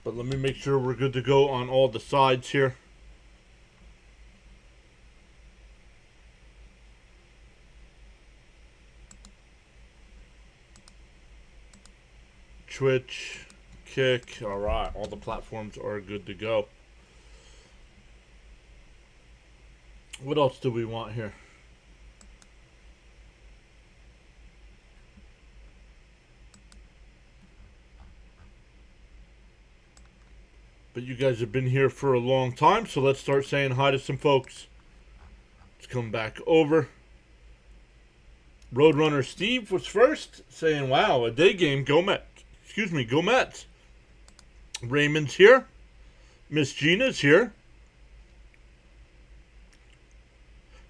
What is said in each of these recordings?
But let me make sure we're good to go on all the sides here. Twitch, Kick, alright, all the platforms are good to go. What else do we want here? But you guys have been here for a long time, so let's start saying hi to some folks. Let's come back over. Roadrunner Steve was first, saying, wow, a day game, go Mets. Excuse me, go Mets. Raymond's here. Miss Gina's here.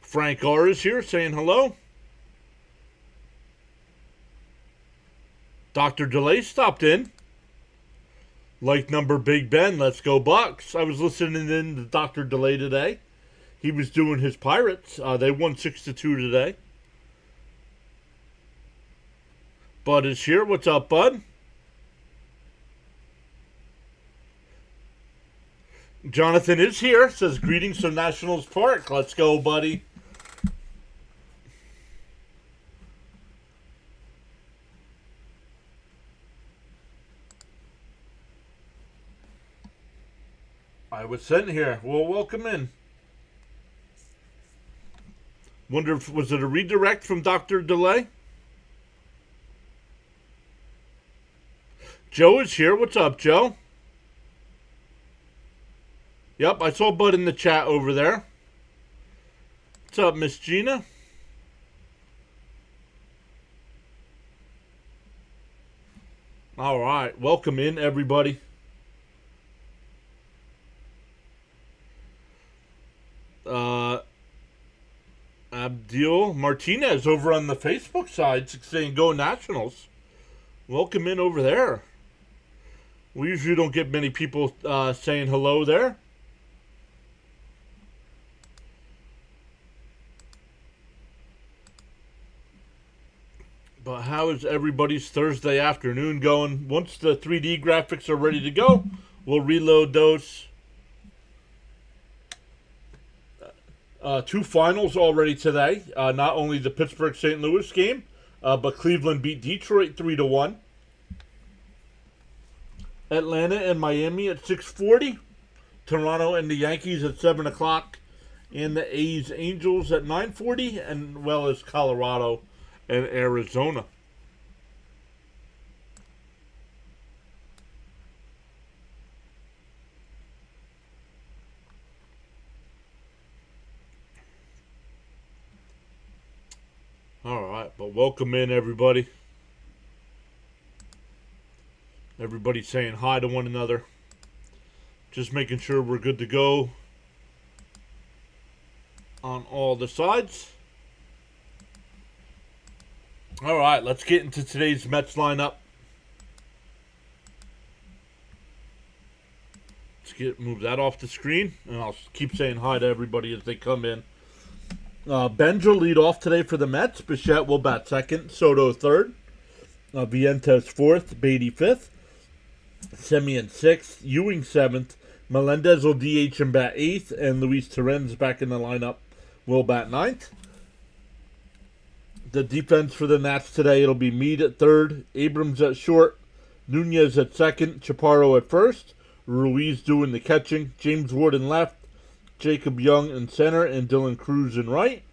Frank R is here, saying hello. Dr. Delay stopped in. Like number Big Ben, let's go Bucks. I was listening in to Dr. Delay today. He was doing his Pirates. They won 6-2 today. Bud is here. What's up, Bud? Jonathan is here. Says greetings from Nationals Park. Let's go, buddy. I was sent here. Well, welcome in. Wonder if was it a redirect from Dr. Delay? Joe is here. What's up, Joe? Yep, I saw Bud in the chat over there. What's up, Miss Gina? All right, welcome in, everybody. Abdul Martinez over on the Facebook side saying go Nationals. Welcome in over there. We usually don't get many people saying hello there. But how is everybody's Thursday afternoon going? Once the 3D graphics are ready to go, we'll reload those. Two finals already today. Not only the Pittsburgh-St. Louis game, but Cleveland beat Detroit 3-1. Atlanta and Miami at 6:40. Toronto and the Yankees at 7 o'clock. And the A's Angels at 9:40, and well as Colorado and Arizona. All right, but welcome in, everybody. Everybody saying hi to one another. Just making sure we're good to go on all the sides. All right, let's get into today's Mets lineup. Let's move that off the screen, and I'll keep saying hi to everybody as they come in. Benja will lead off today for the Mets. Bichette will bat second. Soto third. Vientos fourth. Beatty fifth. Semien sixth. Ewing seventh. Melendez will DH and bat eighth. And Luis Torrens back in the lineup will bat ninth. The defense for the Nats today, it'll be Meade at third. Abrams at short. Nunez at second. Chaparro at first. Ruiz doing the catching. James Ward in left. Jacob Young in center and Dylan Cruz in right.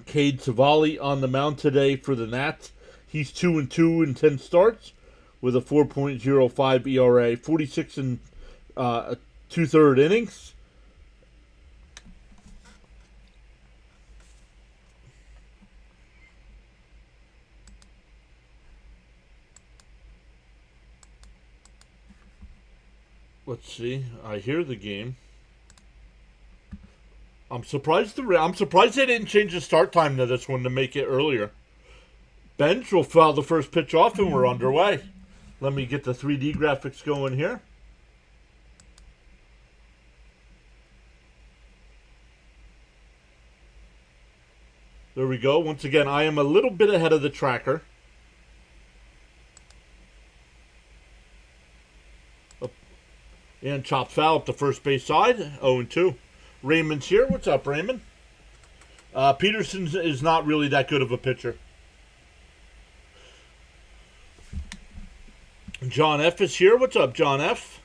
Cade Savali on the mound today for the Nats. He's 2-2 in 10 starts with a 4.05 ERA, 46 and 2/3 innings. Let's see. I hear the game. I'm surprised they didn't change the start time to this one to make it earlier. Bench will foul the first pitch off and we're underway. Let me get the 3D graphics going here. There we go. Once again, I am a little bit ahead of the tracker. And chopped foul up the first base side, 0-2. Raymond's here. What's up, Raymond? Peterson is not really that good of a pitcher. John F. is here. What's up, John F.?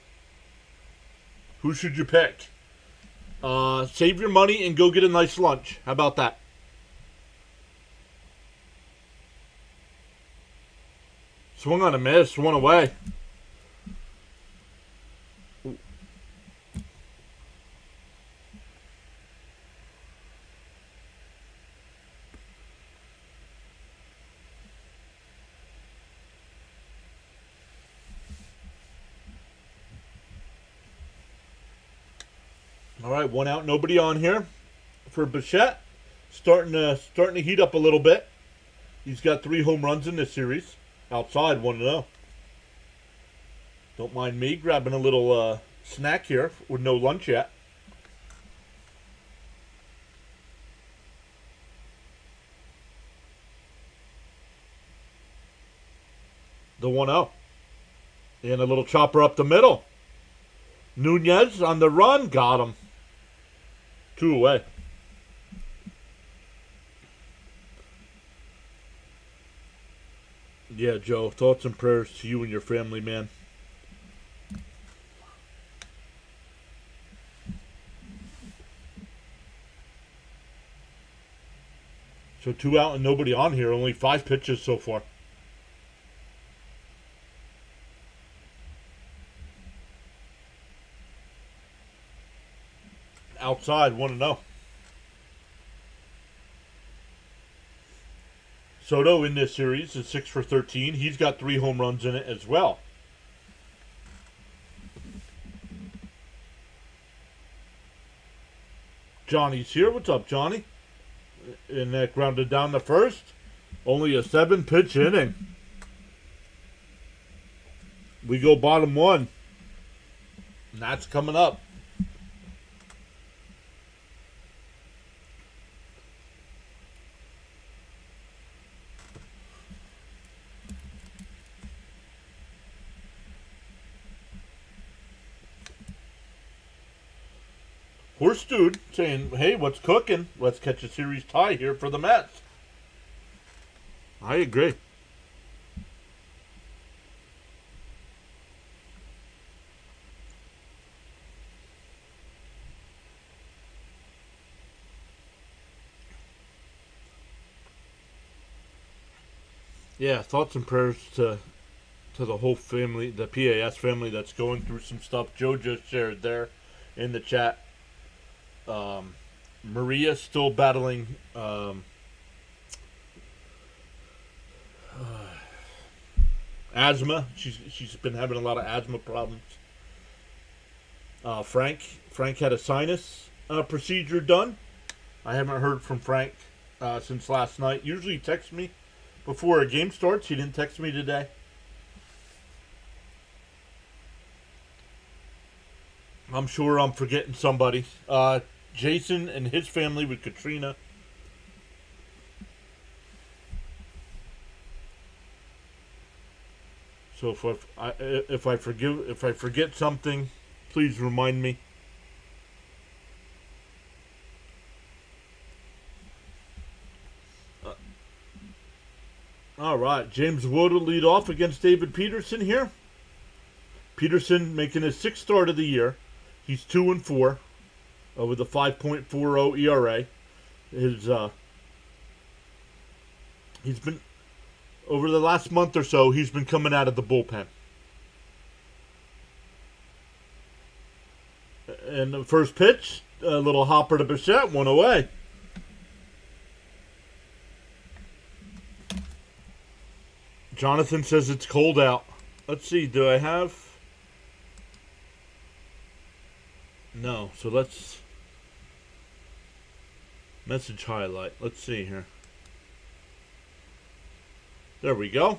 Who should you pick? Save your money and go get a nice lunch. How about that? Swung on a miss. One away. All right, one out, nobody on here for Bichette. Starting to heat up a little bit. He's got 3 home runs in this series. Outside, 1-0. Don't mind me grabbing a little snack here with no lunch yet. The 1-0. And a little chopper up the middle. Nunez on the run, got him. 2 away. Yeah, Joe, thoughts and prayers to you and your family, man. So 2 out and nobody on here. Only 5 pitches so far. Outside, 1-0. Soto in this series is 6 for 13. He's got 3 home runs in it as well. Johnny's here. What's up, Johnny? And that grounded down the first. Only a 7-pitch inning. We go bottom 1. And that's coming up. Horse Dude saying, hey, what's cooking? Let's catch a series tie here for the Mets. I agree. Yeah, thoughts and prayers to the whole family, the PAS family that's going through some stuff. Joe just shared there in the chat. Maria's still battling asthma. She's been having a lot of asthma problems. Frank had a sinus procedure done. I haven't heard from Frank since last night. Usually he texts me before a game starts. He didn't text me today. I'm sure I'm forgetting somebody. Jason and his family with Katrina. So if I forget something, please remind me. All right, James Wood will lead off against David Peterson here. Peterson making his 6th start of the year. He's 2-4 with a 5.40 ERA. He's been over the last month or so. He's been coming out of the bullpen. And the first pitch, a little hopper to Bichette, 1 away. Jonathan says it's cold out. Let's see, do I have... No, so let's... Message highlight. Let's see here. There we go.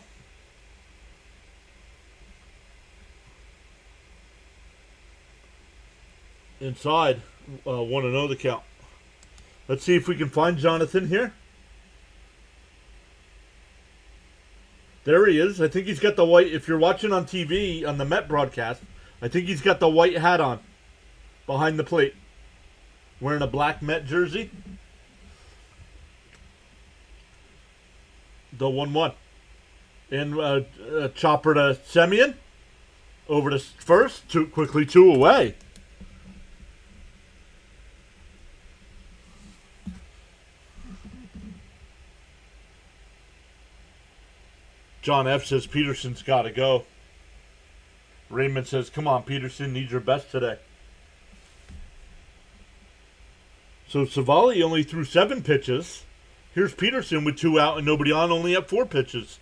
Inside, 1-0 the count. Let's see if we can find Jonathan here. There he is. I think he's got the white. If you're watching on TV on the Met broadcast, I think he's got the white hat on behind the plate. Wearing a black Met jersey. The 1-1. And chopper to Semien. Over to first. Quickly 2 away. John F. says Peterson's got to go. Raymond says, come on, Peterson, need your best today. So Savali only threw 7 pitches. Here's Peterson with 2 out and nobody on, only at 4 pitches.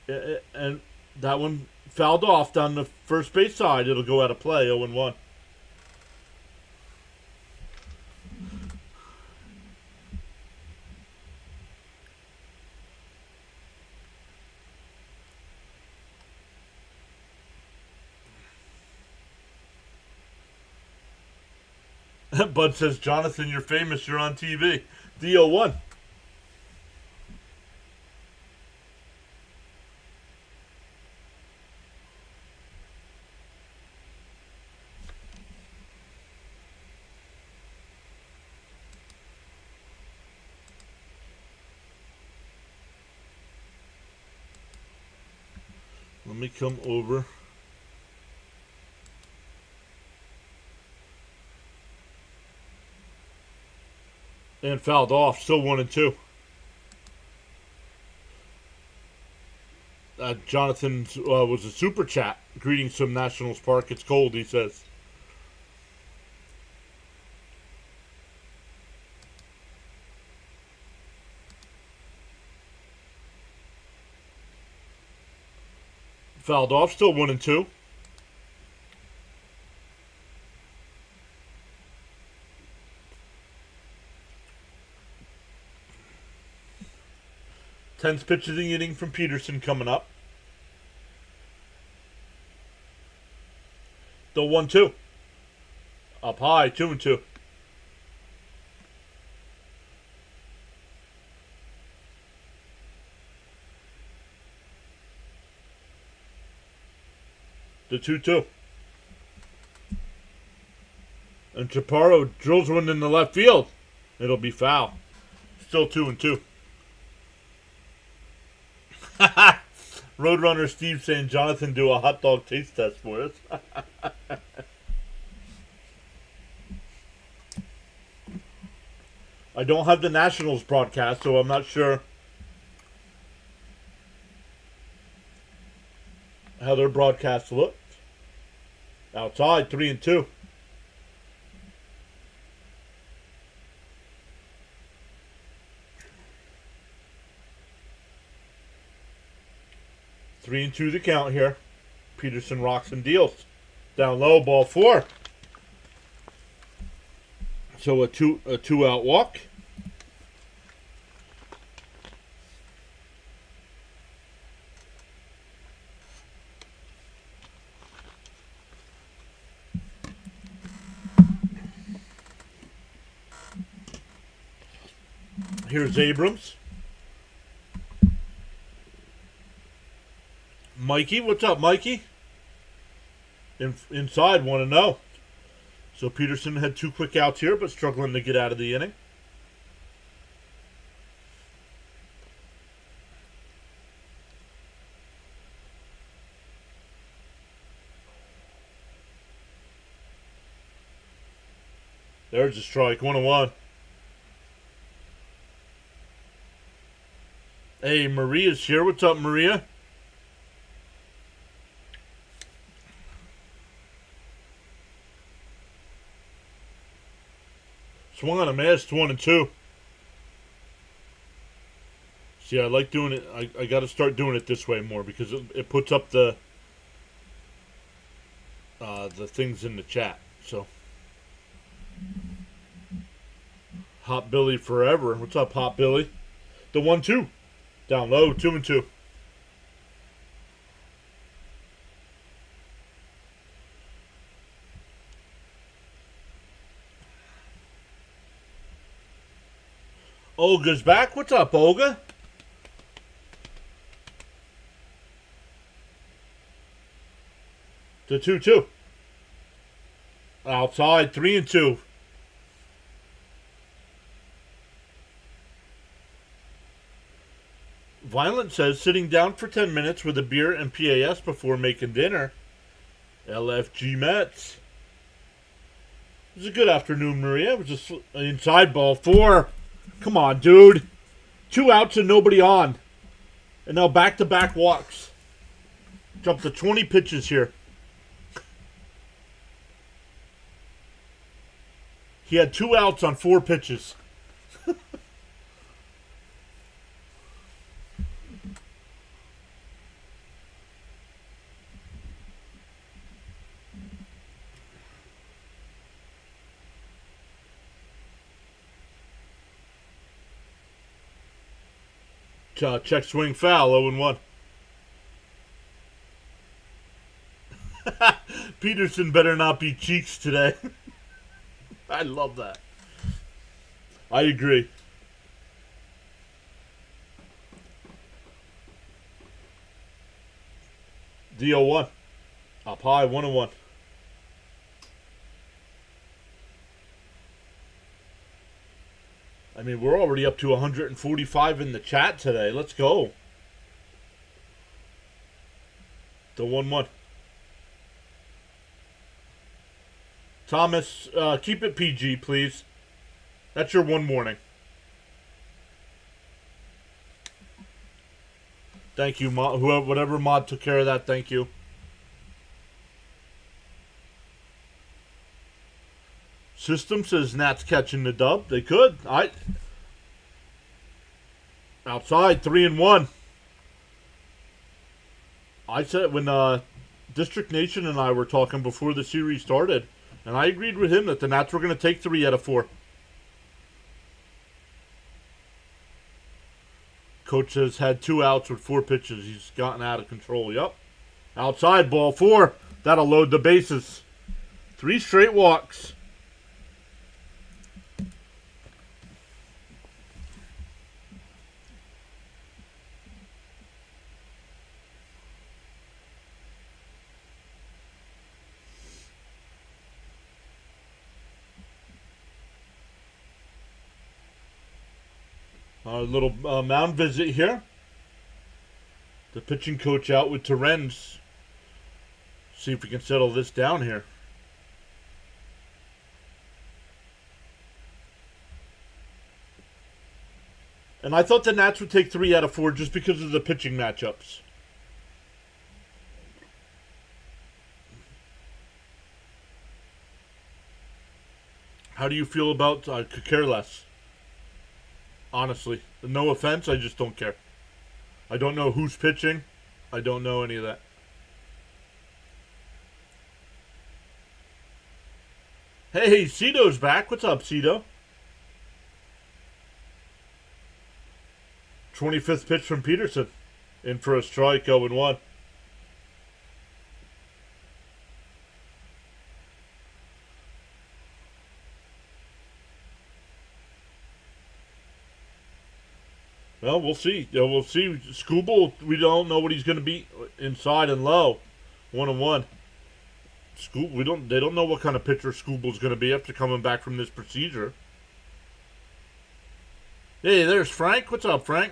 And that one fouled off down the first base side. It'll go out of play, 0-1. Bud says, Jonathan, you're famous. You're on TV. D01. Let me come over. And fouled off. Still 1-2. Jonathan was a super chat. Greetings from Nationals Park. It's cold, he says. Fouled off. Still 1-2. Tenth pitch of the inning from Peterson coming up. The 1-2. Up high, 2-2. The 2-2. And Chaparro drills one in the left field. It'll be foul. Still 2-2. Roadrunner Steve saying, Jonathan, do a hot dog taste test for us. I don't have the Nationals broadcast, so I'm not sure how their broadcast looked. Outside, 3-2. Three and 2 the count here. Peterson rocks and deals. Down low, ball 4. So a two out walk. Here's Abrams. Mikey, what's up, Mikey? Inside, 1-0. So Peterson had 2 quick outs here, but struggling to get out of the inning. There's a strike, 1-1. Hey, Maria's here. What's up, Maria? Swung on a miss, 1-2. See, I like doing it. I got to start doing it this way more because it puts up the things in the chat. So, Hot Billy forever. What's up, Hot Billy? The 1-2. Down low, 2-2. Olga's back. What's up, Olga? The 2-2. Outside, 3-2. Violent says sitting down for 10 minutes with a beer and PAS before making dinner. LFG Mets. It was a good afternoon, Maria. It was just an inside ball. 4. Come on, dude. 2 outs and nobody on. And now back-to-back walks. Jumped to 20 pitches here. He had 2 outs on 4 pitches. Check swing foul, 0-1. Peterson better not be cheeks today. I love that. I agree. D-0-1. Up high, 1-1. I mean, we're already up to 145 in the chat today. Let's go. The 1-1. Thomas, keep it PG, please. That's your one warning. Thank you, mod. Whatever mod took care of that, thank you. System says Nats catching the dub. They could. Outside, 3-1. I said when District Nation and I were talking before the series started, and I agreed with him that the Nats were going to take 3 out of 4. Coach has had 2 outs with 4 pitches. He's gotten out of control. Yep. Outside, ball 4. That'll load the bases. 3 straight walks. A little mound visit here. The pitching coach out with Terrens. See if we can settle this down here. And I thought the Nats would take 3 out of 4 just because of the pitching matchups. How do you feel about could care less? Honestly, no offense, I just don't care. I don't know who's pitching. I don't know any of that. Hey, Cito's back. What's up, Cito? 25th pitch from Peterson. In for a strike, 0-1. Well, we'll see. We'll see. Skubal, we don't know what he's going to be inside and low. 1-1. They don't know what kind of pitcher Skubal's going to be after coming back from this procedure. Hey, there's Frank. What's up, Frank?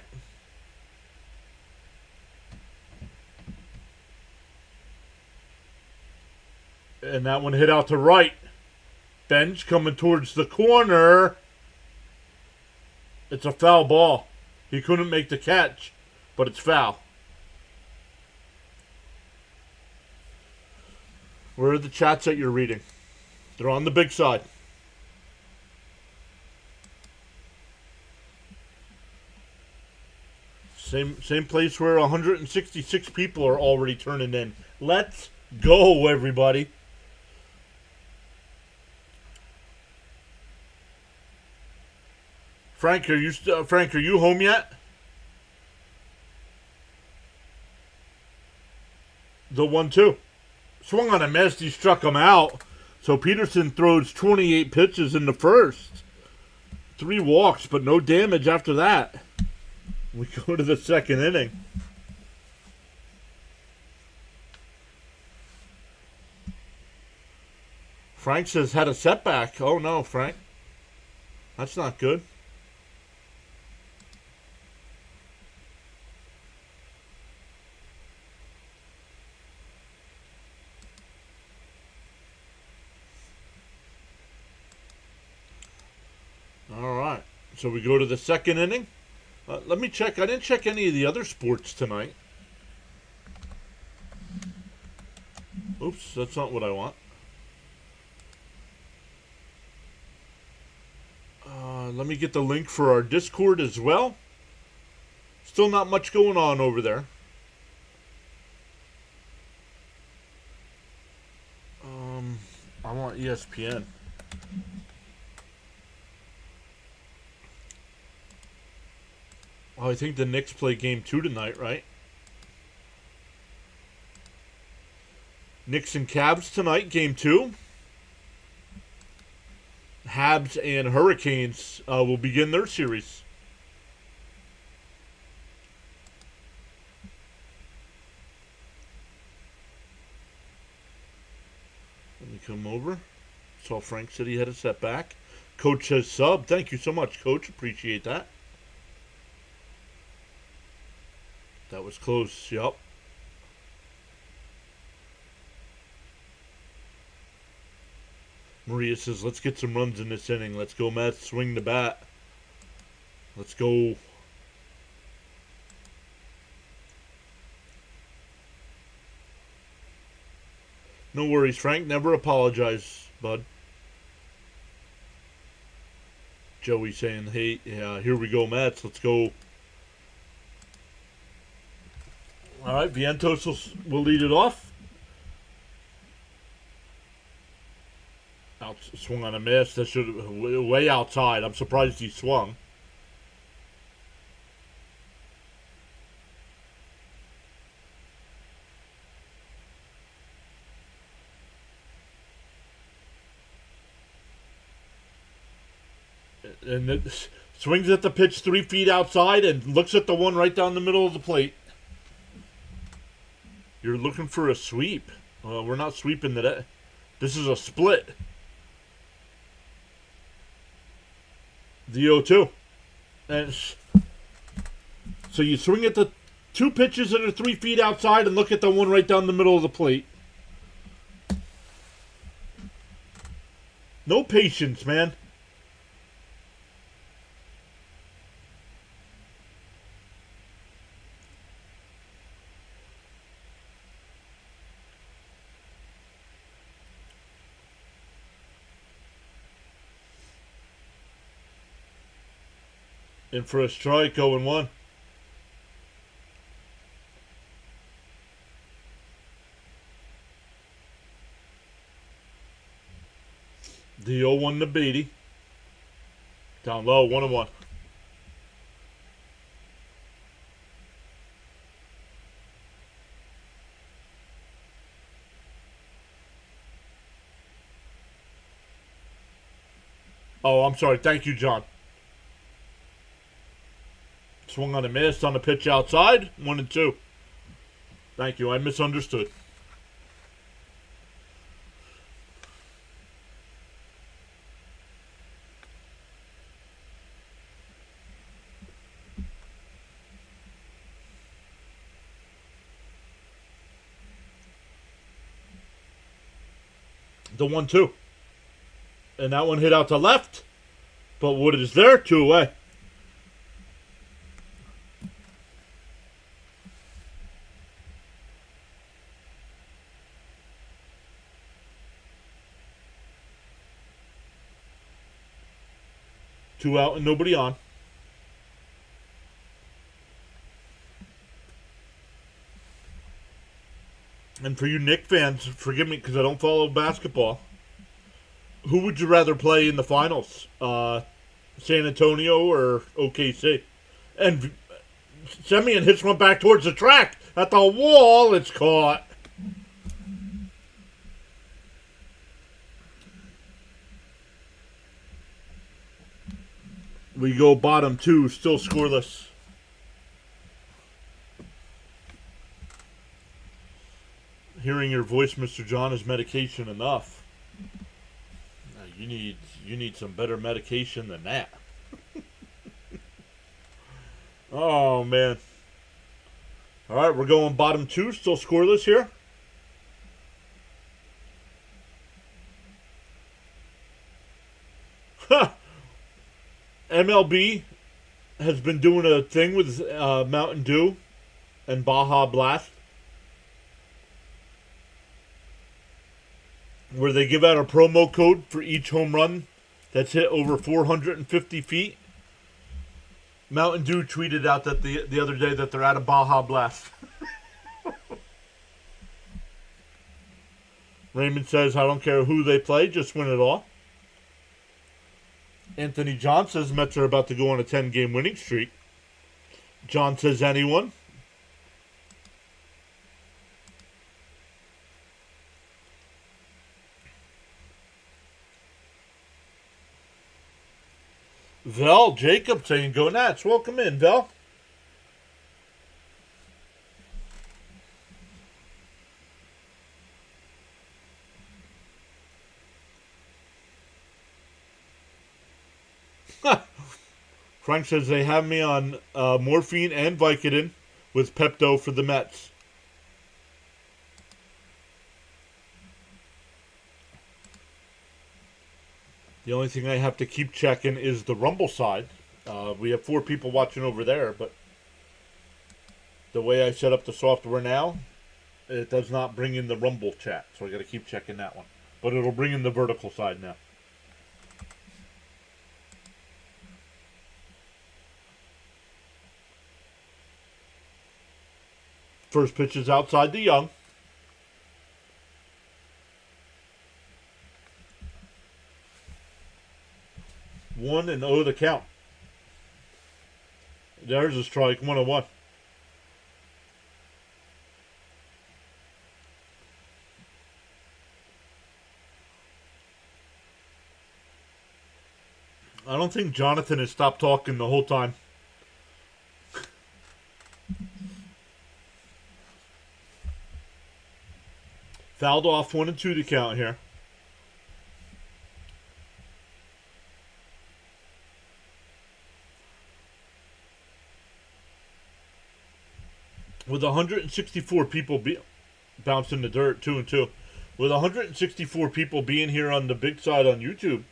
And that one hit out to right. Bench coming towards the corner. It's a foul ball. He couldn't make the catch, but it's foul. Where are the chats that you're reading? They're on the big side. Same place where 166 people are already turning in. Let's go, everybody. Frank, are you home yet? The 1-2. Swung on a miss. He struck him out. So Peterson throws 28 pitches in the first. 3 walks, but no damage after that. We go to the second inning. Frank says had a setback. Oh no, Frank. That's not good. All right. So we go to the second inning. Let me check. I didn't check any of the other sports tonight. Oops, that's not what I want. Let me get the link for our Discord as well. Still not much going on over there. I want ESPN. Oh, I think the Knicks play game 2 tonight, right? Knicks and Cavs tonight, game 2. Habs and Hurricanes will begin their series. Let me come over. Saw Frank said he had a setback. Coach says sub. Thank you so much, Coach. Appreciate that. That was close. Yup. Maria says, let's get some runs in this inning. Let's go, Mets. Swing the bat. Let's go. No worries, Frank. Never apologize, bud. Joey saying, hey, yeah, here we go, Mets. Let's go. All right, Vientos will lead it off. Swung on a miss. That should way outside. I'm surprised he swung. And it swings at the pitch 3 feet outside and looks at the one right down the middle of the plate. You're looking for a sweep. Well, we're not sweeping today. This is a split. The 0-2. And so you swing at the 2 pitches that are 3 feet outside and look at the one right down the middle of the plate. No patience, man. In for a strike, 0-1. The 0-1 to Beatty. Down low, 1-1. Oh, I'm sorry. Thank you, John. Swung on a miss on the pitch outside. 1-2. Thank you. I misunderstood. The 1-2. And that one hit out to left. But Wood is there. 2 away. Two out and nobody on. And for you Knicks fans, forgive me because I don't follow basketball. Who would you rather play in the finals? San Antonio or OKC? And Semyon hits one back towards the track. At the wall, it's caught. We go bottom 2, still scoreless. Hearing your voice, Mr. John, is medication enough. you need some better medication than that. Oh man. All right, we're going bottom two, still scoreless here. MLB has been doing a thing with Mountain Dew and Baja Blast where they give out a promo code for each home run that's hit over 450 feet. Mountain Dew tweeted out that the other day that they're out of Baja Blast. Raymond says, I don't care who they play, just win it all. Anthony John says Mets are about to go on a 10-game winning streak. John says anyone. Vel Jacob saying go Nats. Welcome in, Vel. Frank says they have me on morphine and Vicodin with Pepto for the Mets. The only thing I have to keep checking is the Rumble side. We have 4 people watching over there, but the way I set up the software now, it does not bring in the Rumble chat, so I got to keep checking that one. But it'll bring in the vertical side now. First pitch is outside the Young. 1-0 the count. There's a strike, 1-1. I don't think Jonathan has stopped talking the whole time. Fouled off, 1-2 to count here. With 164 people bouncing the dirt, 2-2. With 164 people being here on the big side on YouTube,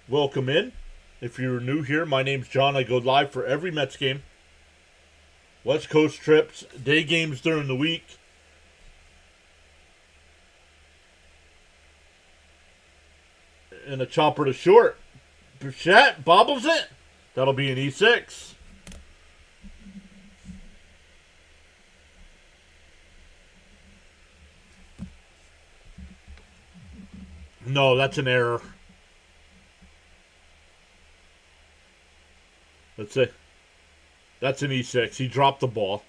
welcome in. If you're new here, my name's John. I go live for every Mets game. West Coast trips, day games during the week. And a chopper to short. Bichette bobbles it. That'll be an E6. No, that's an error. Let's see. That's an E6. He dropped the ball.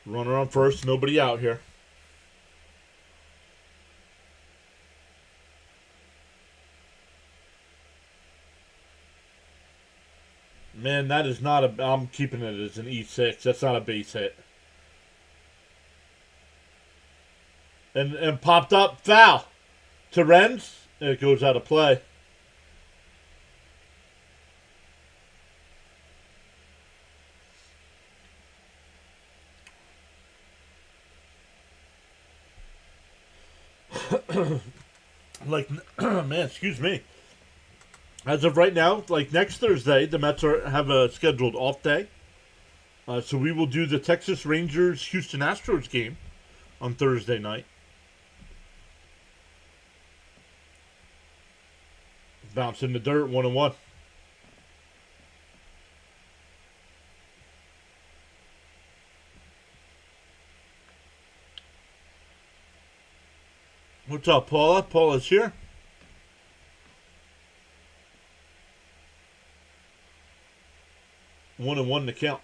Runner on first. Nobody out here. Man, that is not a... I'm keeping it as an E6. That's not a base hit. And popped up. Foul. To Renz. It goes out of play. Man, excuse me. As of right now, like next Thursday, the Mets have a scheduled off day. So we will do the Texas Rangers Houston Astros game on Thursday night. Bounce in the dirt, 1-1. What's up, Paula? Paula's here. One and one to count.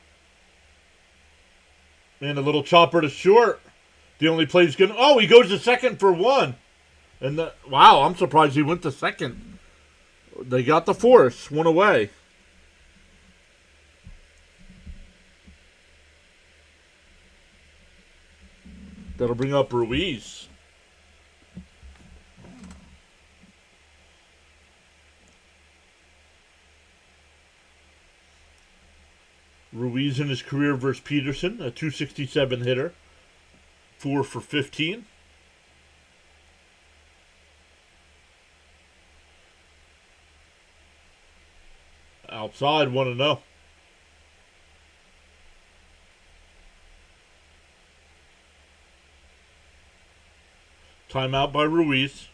And a little chopper to short. The only play he's going to... Oh, he goes to second for one. And wow, I'm surprised he went to second. They got the force. One away. That'll bring up Ruiz. Ruiz in his career versus Peterson, a 267 hitter. 4 for 15. Outside, 1-0. Timeout by Ruiz.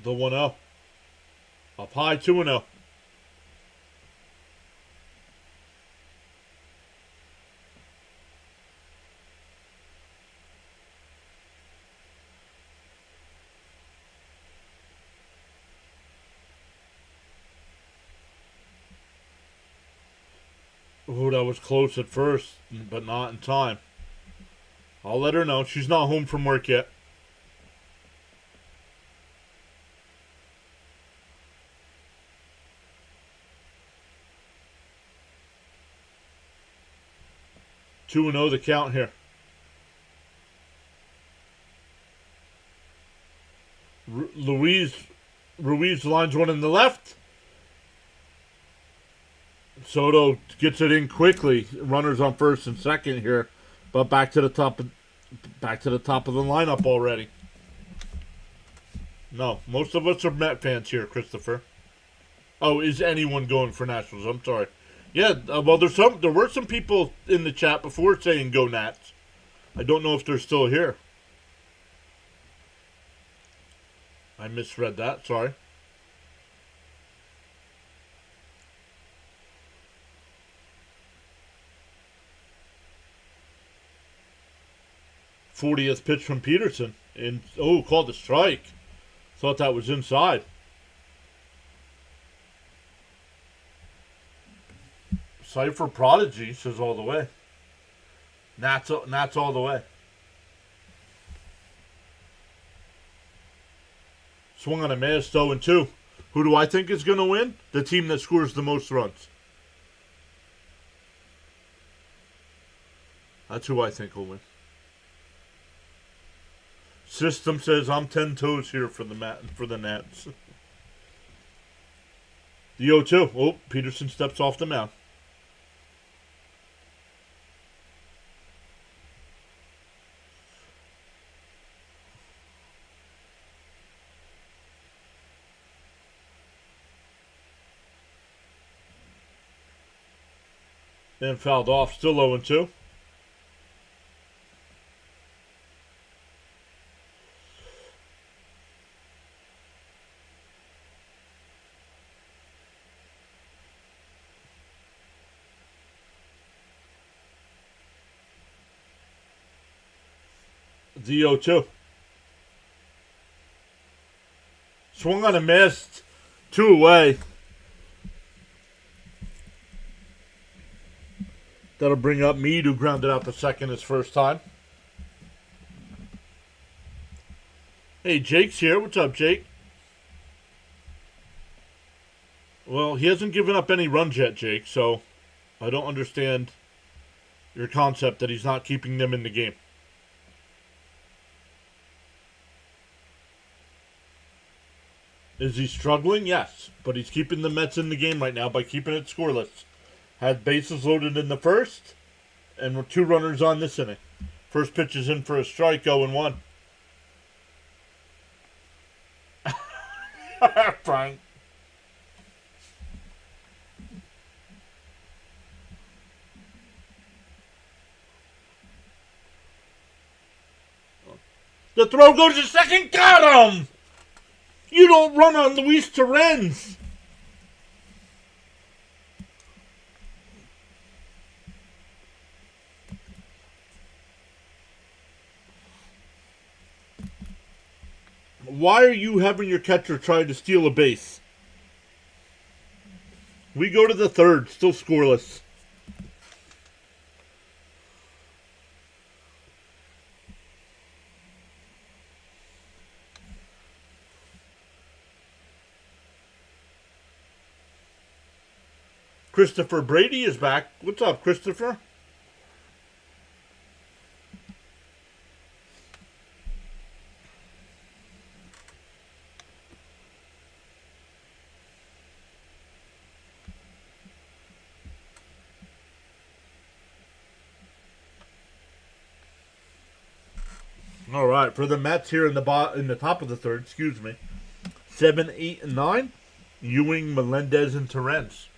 The 1-0. Up high, 2-0. Oh, that was close at first, but not in time. I'll let her know. She's not home from work yet. 2-0 the count here. Ruiz lines one in the left. Soto gets it in quickly. Runners on first and second here, but back to the top of the lineup already. No, most of us are Met fans here, Christopher. Oh, is anyone going for Nationals? I'm sorry. Yeah, well, there were some people in the chat before saying go Nats. I don't know if they're still here. I misread that. Sorry. '40th pitch from Peterson, and called a strike. Thought that was inside. Cypher Prodigy says all the way. Nats all the way. Swung on a miss, 0-2. Who do I think is going to win? The team that scores the most runs. That's who I think will win. System says I'm 10 toes here for the Nats. The 0-2. Oh, Peterson steps off the mound. And fouled off. Still 0-2. The 0-2. Swung on a miss. 2 away. That'll bring up Mead, who grounded out the second his first time. Hey, Jake's here. What's up, Jake? Well, he hasn't given up any runs yet, Jake, so I don't understand your concept that he's not keeping them in the game. Is he struggling? Yes, but he's keeping the Mets in the game right now by keeping it scoreless. Had bases loaded in the first, and 2 runners on this inning. First pitch is in for a strike, 0-1. Frank. The throw goes to second, got him! You don't run on Luis Torrens. Why are you having your catcher try to steal a base? We go to the third, still scoreless. Christopher Brady is back. What's up, Christopher? All right, for the Mets here in the top of the third, excuse me, 7, 8, and 9, Ewing, Melendez, and Torrens.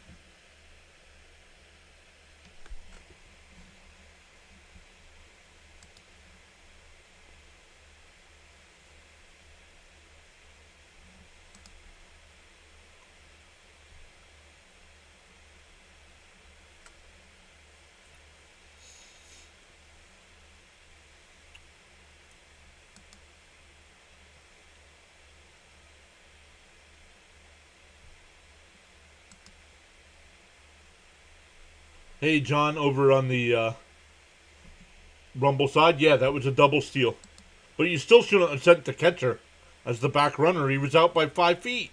Hey, John, over on the Rumble side, yeah, that was a double steal. But you still shouldn't have sent the catcher as the back runner. He was out by 5 feet.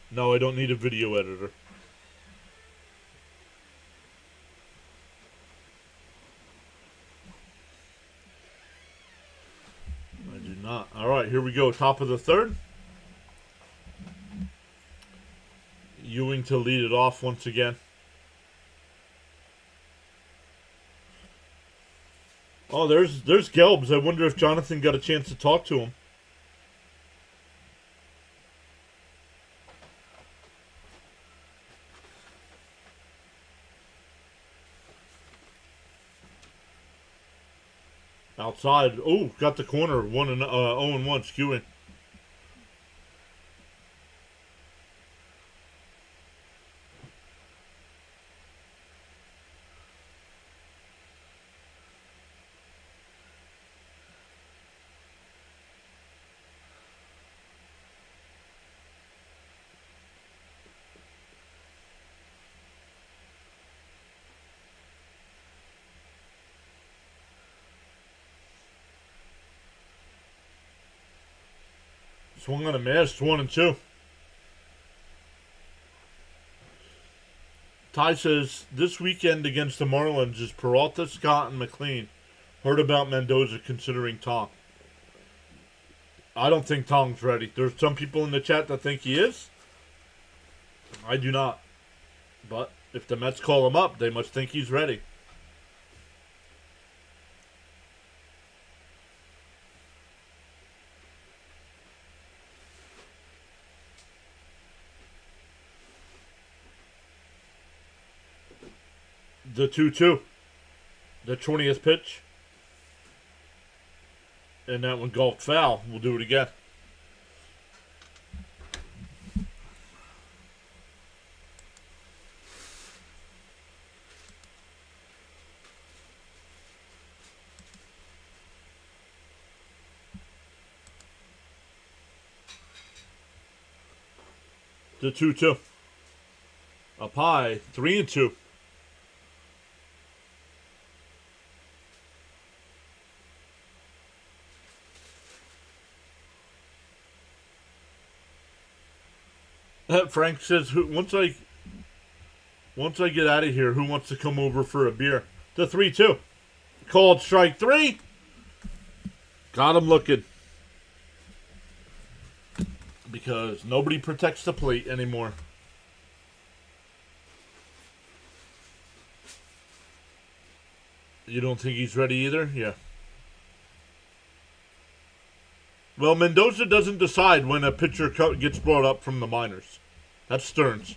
No, I don't need a video editor. I do not. All right, here we go. Top of the third. Ewing to lead it off once again. Oh, there's Gelbs. I wonder if Jonathan got a chance to talk to him. Outside. Oh, got the corner. 0-1 skewing. Swung on a miss, 1-2. Ty says, this weekend against the Marlins is Peralta, Scott, and McLean. Heard about Mendoza considering Tong. I don't think Tong's ready. There's some people in the chat that think he is. I do not. But if the Mets call him up, they must think he's ready. The 2-2. The 20th pitch. And that one golfed foul. We'll do it again. The 2-2. Up high. 3-2. Frank says, once I get out of here, who wants to come over for a beer? The 3-2. Called strike 3. Got him looking. Because nobody protects the plate anymore. You don't think he's ready either? Yeah. Well, Mendoza doesn't decide when a pitcher gets brought up from the minors. That's Stearns.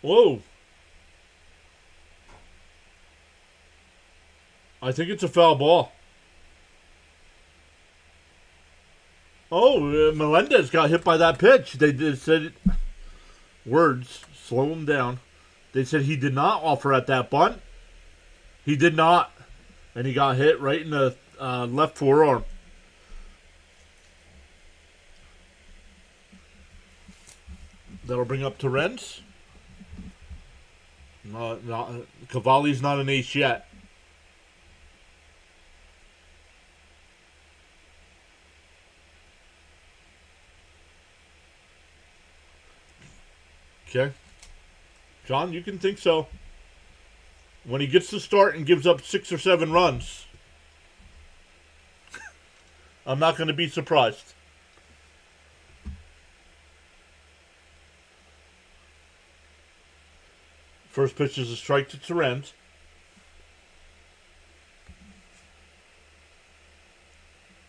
Whoa. I think it's a foul ball. Oh, Melendez got hit by that pitch. They said, words, slow him down. They said he did not offer at that bunt. He did not. And he got hit right in the left forearm. That'll bring up Torrens. Cavalli's not an ace yet. Okay. John, you can think so. When he gets to start and gives up 6 or 7 runs, I'm not going to be surprised. First pitch is a strike to Torrens.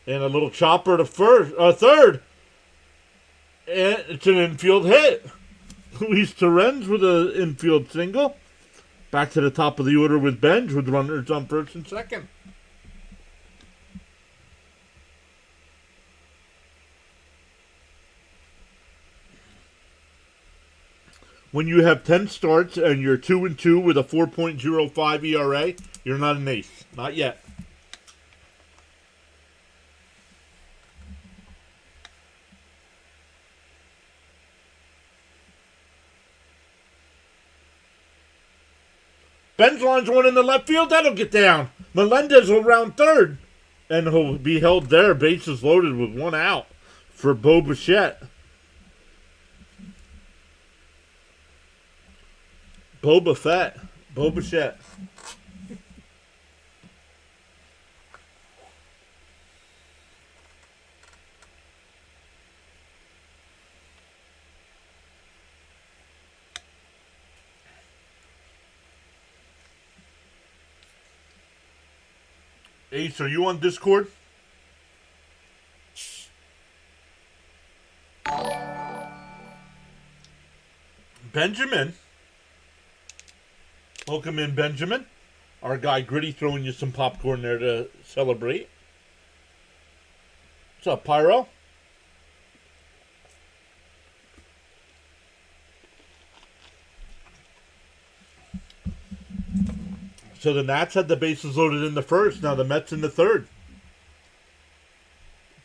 And a little chopper to third. And it's an infield hit. Luis Torrens with an infield single. Back to the top of the order with Benj with runners on first and second. When you have 10 starts and you're 2-2 with a 4.05 ERA, you're not an ace. Not yet. Ben's line's one in the left field. That'll get down. Melendez will round third. And he'll be held there, bases loaded with 1 out for Bo Bichette. Boba Fett. Boba Fett. Ace, are you on Discord? Benjamin. Welcome in, Benjamin. Our guy Gritty throwing you some popcorn there to celebrate. What's up, Pyro? So the Nats had the bases loaded in the first. Now the Mets in the third.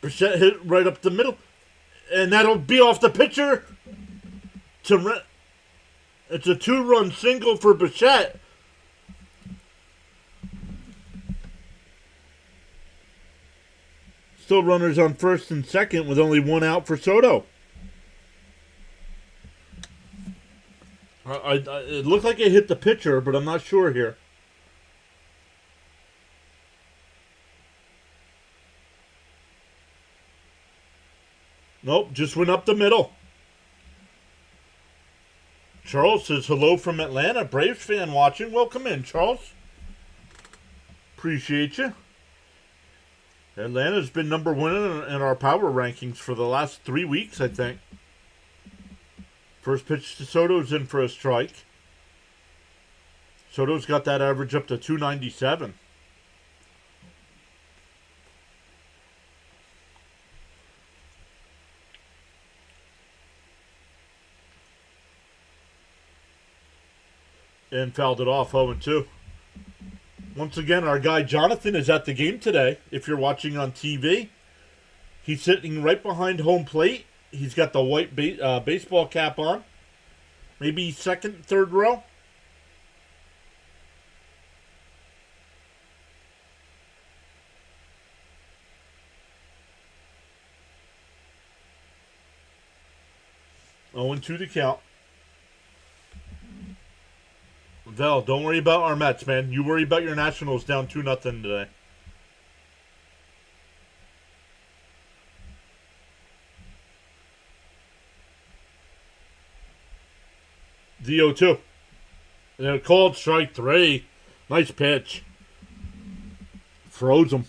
Bichette hit right up the middle. And that'll be off the pitcher. It's a 2-run single for Bichette. Still runners on first and second with only 1 out for Soto. It looked like it hit the pitcher, but I'm not sure here. Nope, just went up the middle. Charles says hello from Atlanta. Braves fan watching. Welcome in, Charles. Appreciate you. Atlanta's been number 1 in our power rankings for the last 3 weeks, I think. First pitch to Soto's in for a strike. Soto's got that average up to 297. And fouled it off 0-2. Once again, our guy Jonathan is at the game today. If you're watching on TV, he's sitting right behind home plate. He's got the white baseball cap on. Maybe second, third row. Oh, and 2 to count. Vel, don't worry about our Mets, man. You worry about your Nationals down 2-0 today. The 0-2. And a called strike 3. Nice pitch. Froze him.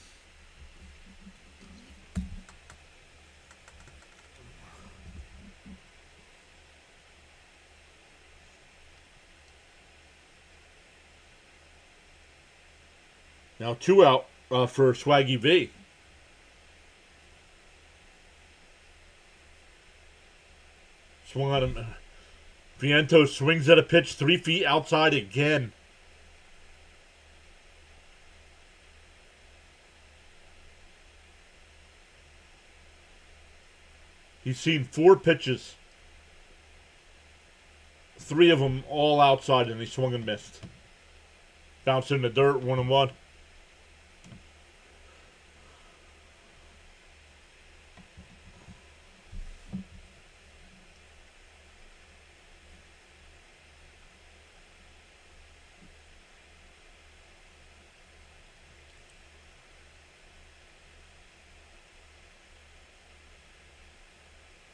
Now 2 out for Swaggy V. Swung on him. Vientos swings at a pitch 3 feet outside again. He's seen 4 pitches. 3 of them all outside, and he swung and missed. Bounced in the dirt, 1-1.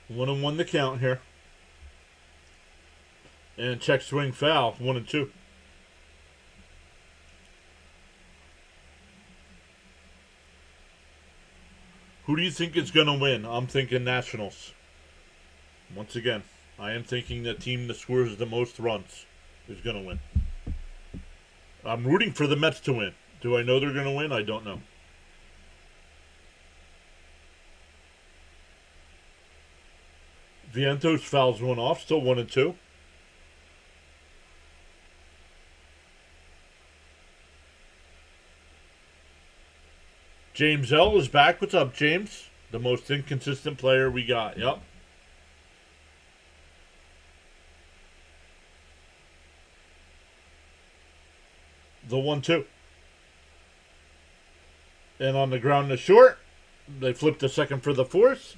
One and one the count here. And check swing foul, 1-2. Who do you think is going to win? I'm thinking Nationals. Once again, I am thinking the team that scores the most runs is going to win. I'm rooting for the Mets to win. Do I know they're going to win? I don't know. Vientos fouls one off, still 1-2. James L is back. What's up, James? The most inconsistent player we got. Yep. The 1-2. And on the ground to short, they flip the second for the force.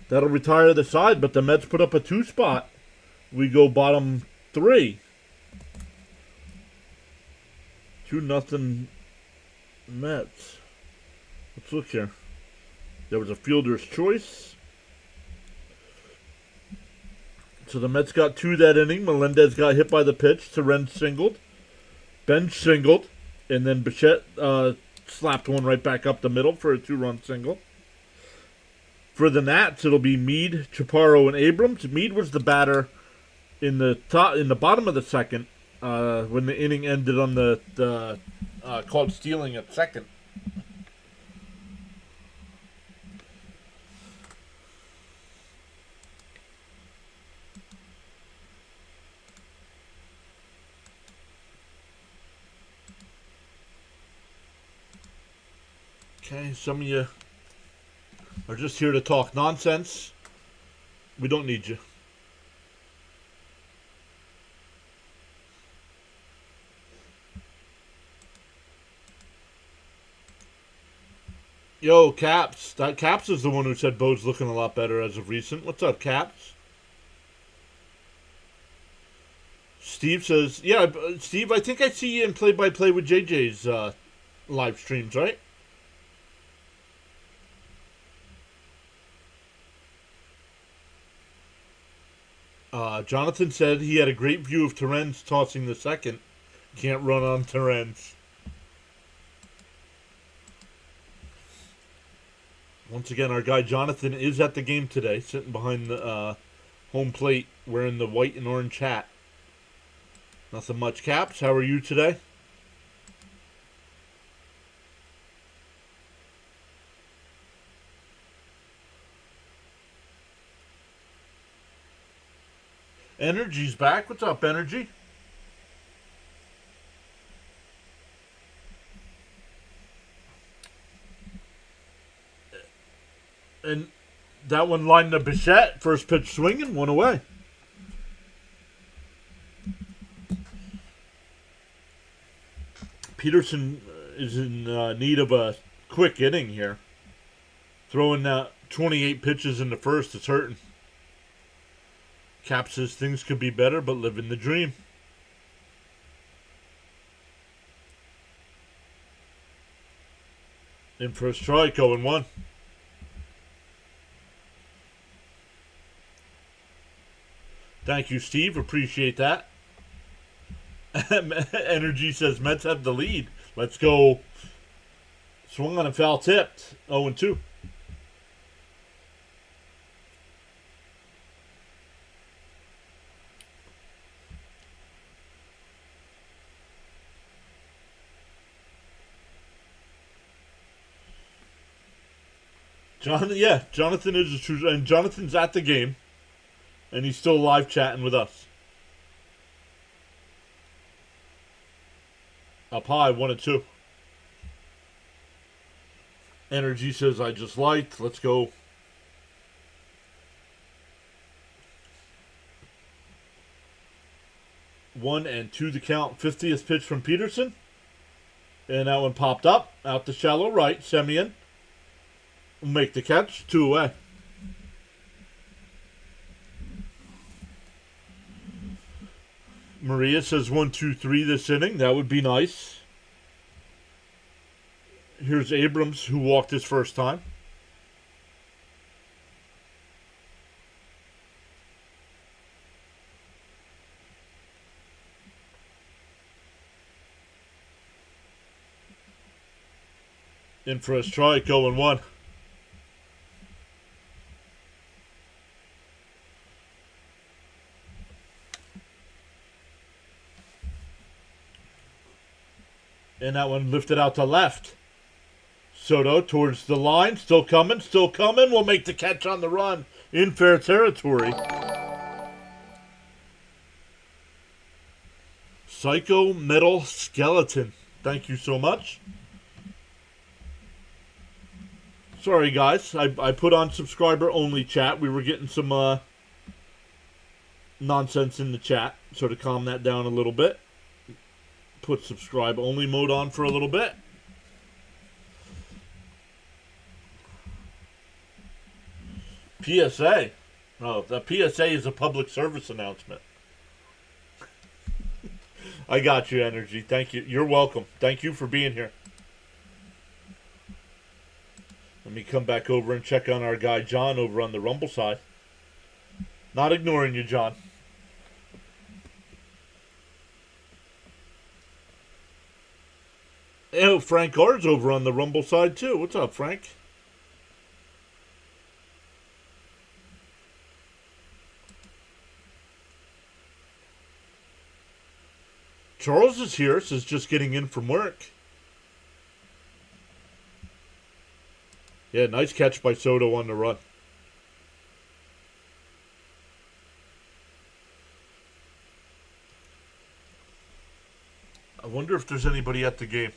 That'll retire the side, but the Mets put up a 2 spot. We go bottom 3. 2-0 Mets. Let's look here. There was a fielder's choice. So the Mets got 2 that inning. Melendez got hit by the pitch. Terren singled. Bench singled. And then Bichette slapped one right back up the middle for a 2-run single. For the Nats, it'll be Meade, Chaparro, and Abrams. Meade was the batter in the bottom of the second when the inning ended on the called stealing at second. Okay, some of you are just here to talk nonsense. We don't need you. Yo, Caps. That Caps is the one who said Bo's looking a lot better as of recent. What's up, Caps? Steve says, yeah, Steve, I think I see you in play-by-play with JJ's live streams, right? Jonathan said he had a great view of Terrence tossing the second. Can't run on Terrence. Once again, our guy Jonathan is at the game today, sitting behind the home plate wearing the white and orange hat. Nothing much, Caps. How are you today? Energy's back. What's up, Energy? And that one lined to Bichette. First pitch swinging, 1 away. Peterson is in need of a quick inning here. Throwing 28 pitches in the first, it's hurting. Cap says things could be better, but living the dream. In for a strike, 0-1. Thank you, Steve. Appreciate that. Energy says Mets have the lead. Let's go. Swung on a foul tipped. 0-2. Jonathan is a true, and Jonathan's at the game, and he's still live chatting with us. Up high, 1-2. Energy says I just liked. Let's go. 1-2 the count. 50th pitch from Peterson. And that one popped up. Out to shallow right. Semien will make the catch. 2 away. Maria says 1-2-3 this inning. That would be nice. Here's Abrams, who walked his first time. In for a strike, 0-1. And that one lifted out to left. Soto towards the line. Still coming, still coming. Will make the catch on the run. In fair territory. Psycho Metal Skeleton. Thank you so much. Sorry, guys. I put on subscriber-only chat. We were getting some nonsense in the chat. So to calm that down a little bit, put subscribe-only mode on for a little bit. PSA. Oh, the PSA is a public service announcement. I got you, Energy. Thank you. You're welcome. Thank you for being here. Let me come back over and check on our guy John over on the Rumble side. Not ignoring you, John. Oh, Frank R's over on the Rumble side too. What's up, Frank? Charles is here, says just getting in from work. Yeah, nice catch by Soto on the run. I wonder if there's anybody at the game.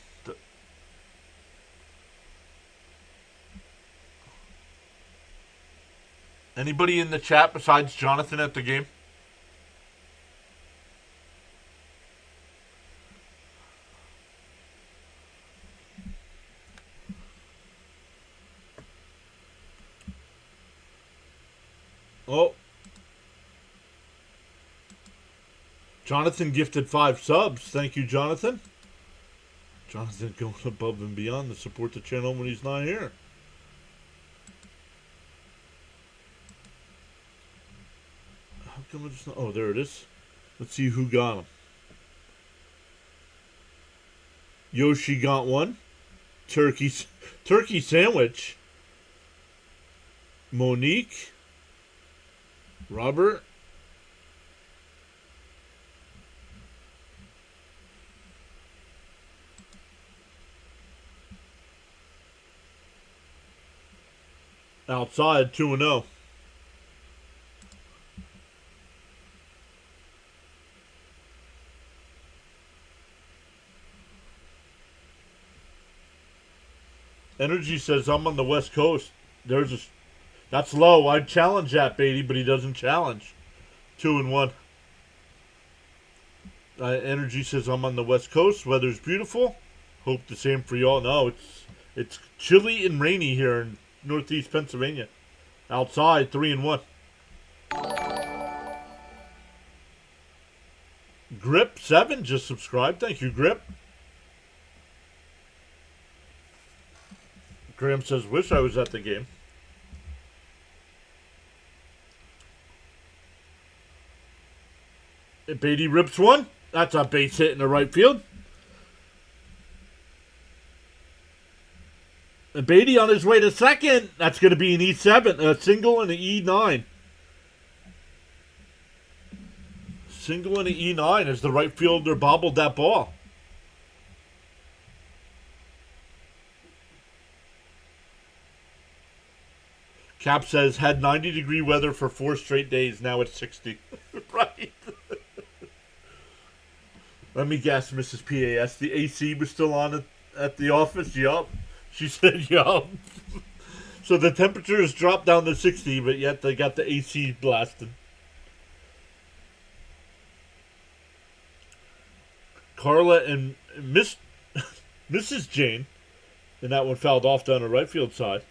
Anybody in the chat besides Jonathan at the game? Oh. Jonathan gifted 5 subs. Thank you, Jonathan. Jonathan going above and beyond to support the channel when he's not here. How come it's not? Oh, there it is. Let's see who got him. Yoshi got one. Turkey sandwich. Monique. Robert. Outside 2-0. Energy says I'm on the West Coast. That's low. I'd challenge that, Beatty, but he doesn't challenge. 2-1. Energy says I'm on the West Coast. Weather's beautiful. Hope the same for y'all. No, it's chilly and rainy here in Northeast Pennsylvania. Outside 3-1. Grip 7 just subscribed. Thank you, Grip. Graham says, wish I was at the game. Beatty rips one. That's a base hit in the right field. And Beatty on his way to second. That's going to be an E7. A single and an E9. Single and an E9 as the right fielder bobbled that ball. Cap says, had 90-degree weather for 4 straight days. Now it's 60. Right. Let me guess, Mrs. PAS. The AC was still on at the office? Yup. She said yup. So the temperature has dropped down to 60, but yet they got the AC blasted. Carla and Mrs. Jane, and that one fouled off down the right field side.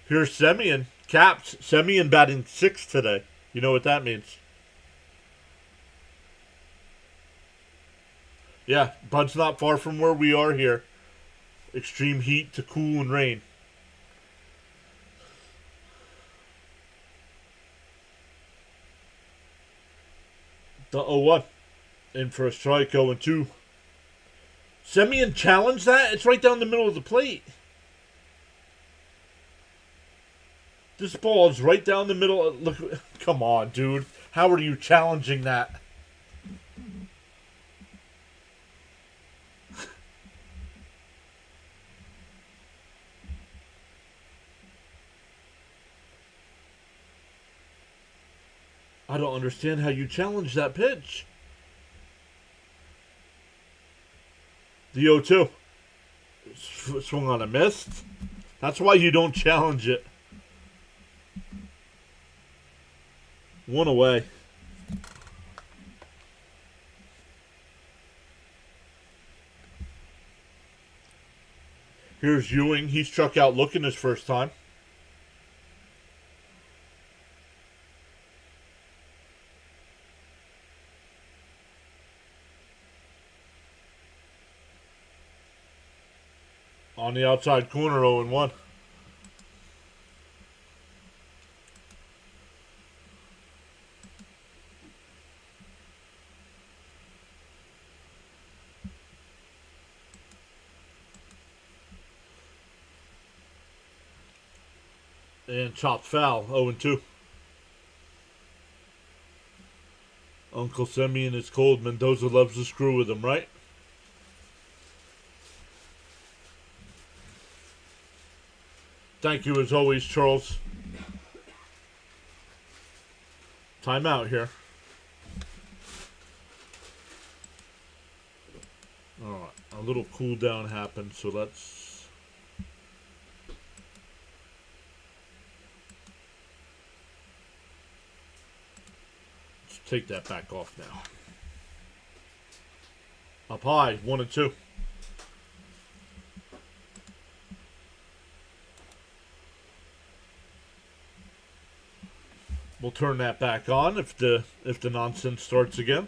Here's Semien. Caps. Semien batting 6th today. You know what that means. Yeah, Bud's not far from where we are here. Extreme heat to cool and rain. The 0-1. In for a strike, 0-2. Semien challenged that? It's right down the middle of the plate. This ball is right down the middle. Look, come on, dude. How are you challenging that? I don't understand how you challenge that pitch. The 0-2. Swung on a miss. That's why you don't challenge it. 1 away. Here's Ewing. He struck out looking his first time. On the outside corner, 0-1. And chopped foul, 0-2. Uncle Semien is cold. Mendoza loves to screw with him, right? Thank you as always, Charles. Timeout here. Alright, a little cool down happened, so let's take that back off now. Up high, 1-2. We'll turn that back on if the nonsense starts again.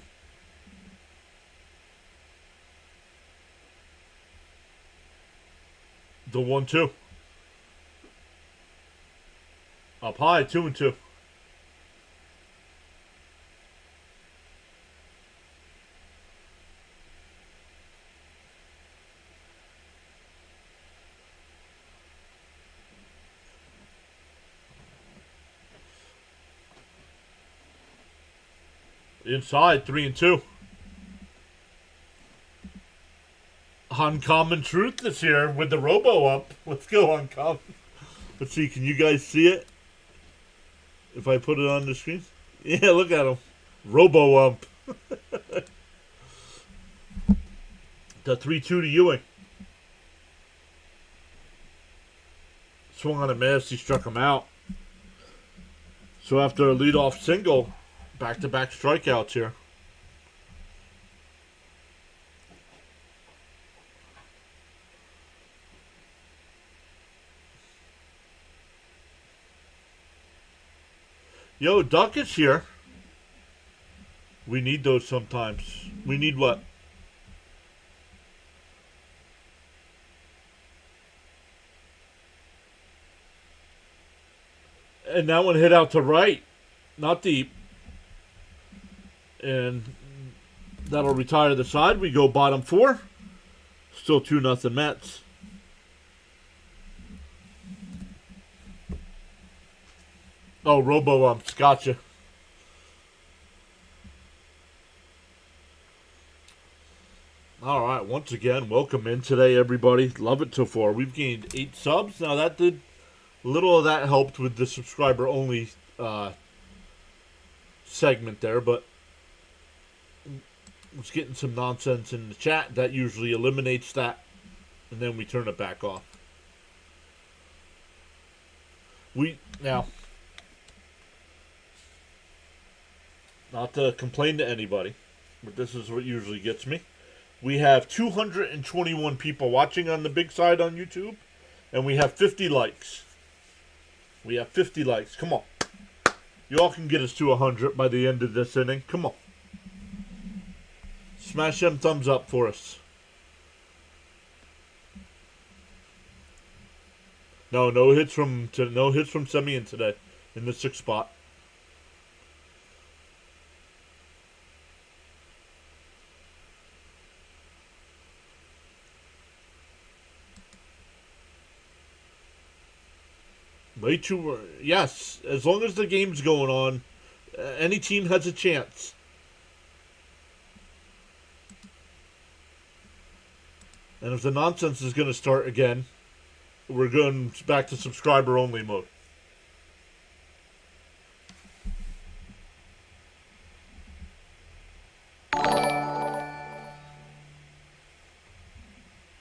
The 1-2. Up high, 2-2. Inside, 3-2. Uncommon truth this year with the robo up. Let's go, Uncommon. Let's see, can you guys see it? If I put it on the screen? Yeah, look at him. Robo up. The 3-2 to Ewing. Swung on a miss, he struck him out. So after a leadoff single, back-to-back strikeouts here. Yo, Duck is here. We need those sometimes. We need what? And that one hit out to right. Not deep. And that'll retire the side. We go bottom 4. Still 2-0 Mets. Oh, robo-umps. Gotcha. All right. Once again, welcome in today, everybody. Love it so far. We've gained 8 subs. Now, that did... little of that helped with the subscriber-only segment there, but was getting some nonsense in the chat. That usually eliminates that, and then we turn it back off. Now, not to complain to anybody, but this is what usually gets me. We have 221 people watching on the big side on YouTube, and we have 50 likes. We have 50 likes. Come on. You all can get us to 100 by the end of this inning. Come on. Smash them thumbs up for us. No hits from Semien today in the 6th spot. Way too. Yes, as long as the game's going on, any team has a chance. And if the nonsense is going to start again, we're going back to subscriber only mode.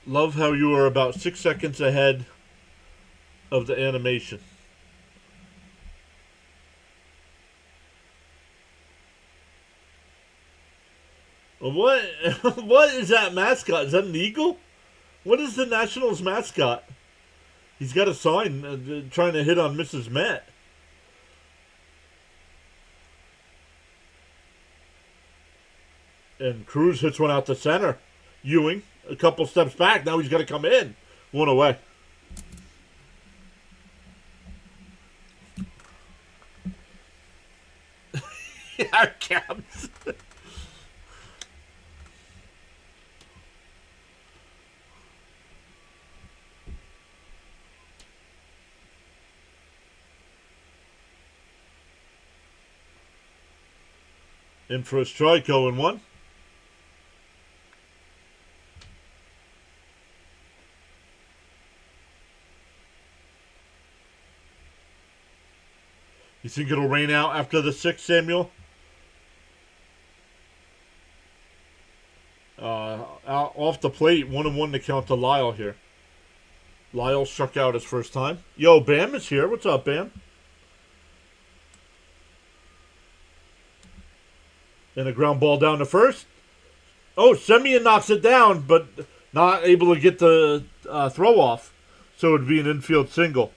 Love how you are about 6 seconds ahead of the animation. What is that mascot? Is that an eagle? What is the Nationals mascot? He's got a sign trying to hit on Mrs. Met. And Cruz hits one out to center. Ewing, a couple steps back. Now he's got to come in. One away. Yeah, Cabs. In for a strike, 0-1. You think it'll rain out after the 6th, Samuel? Out off the plate, 1-1 to count to Lyle here. Lyle struck out his first time. Yo, Bam is here. What's up, Bam? And a ground ball down to first. Oh, Semien knocks it down, but not able to get the throw off. So it would be an infield single.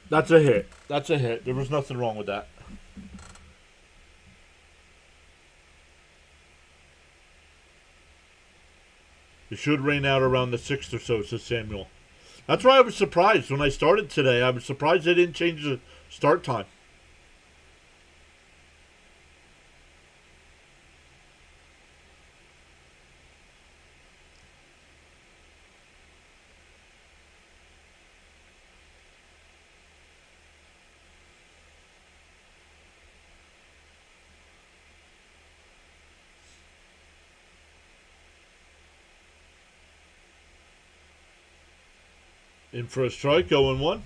That's a hit. That's a hit. There was nothing wrong with that. It should rain out around the 6th or so, says Samuel. That's why I was surprised when I started today. I was surprised they didn't change the start time. In for a strike, 0-1.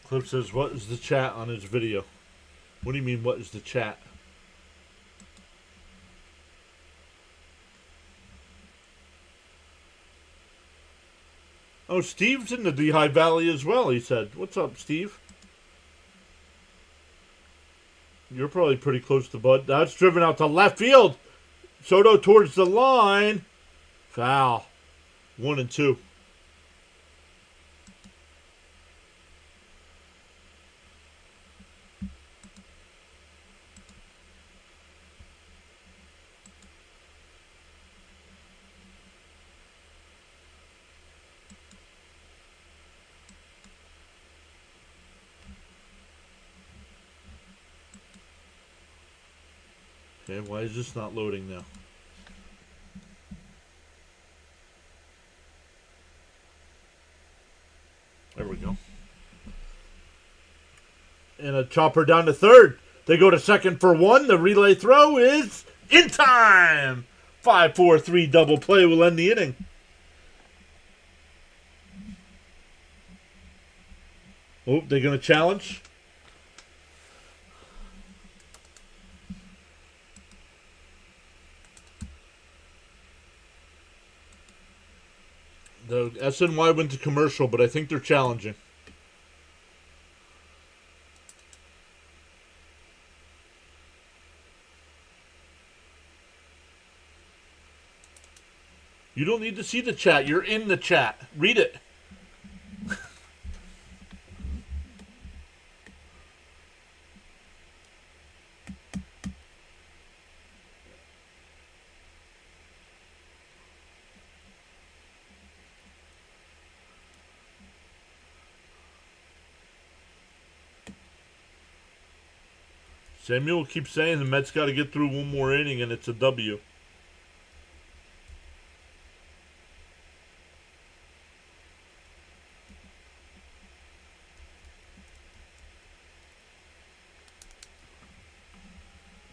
Clip says, what is the chat on his video? What do you mean, what is the chat? Oh, Steve's in the Lehigh Valley as well, he said. What's up, Steve? You're probably pretty close to Bud. That's driven out to left field. Soto towards the line. Foul. 1-2. Okay, why is this not loading now? There we go. And a chopper down to third. They go to second for one. The relay throw is in time. 5-4-3 double play will end the inning. Oh, they're going to challenge. The SNY went to commercial, but I think they're challenging. You don't need to see the chat. You're in the chat. Read it. Samuel keeps saying the Mets got to get through one more inning and it's a W.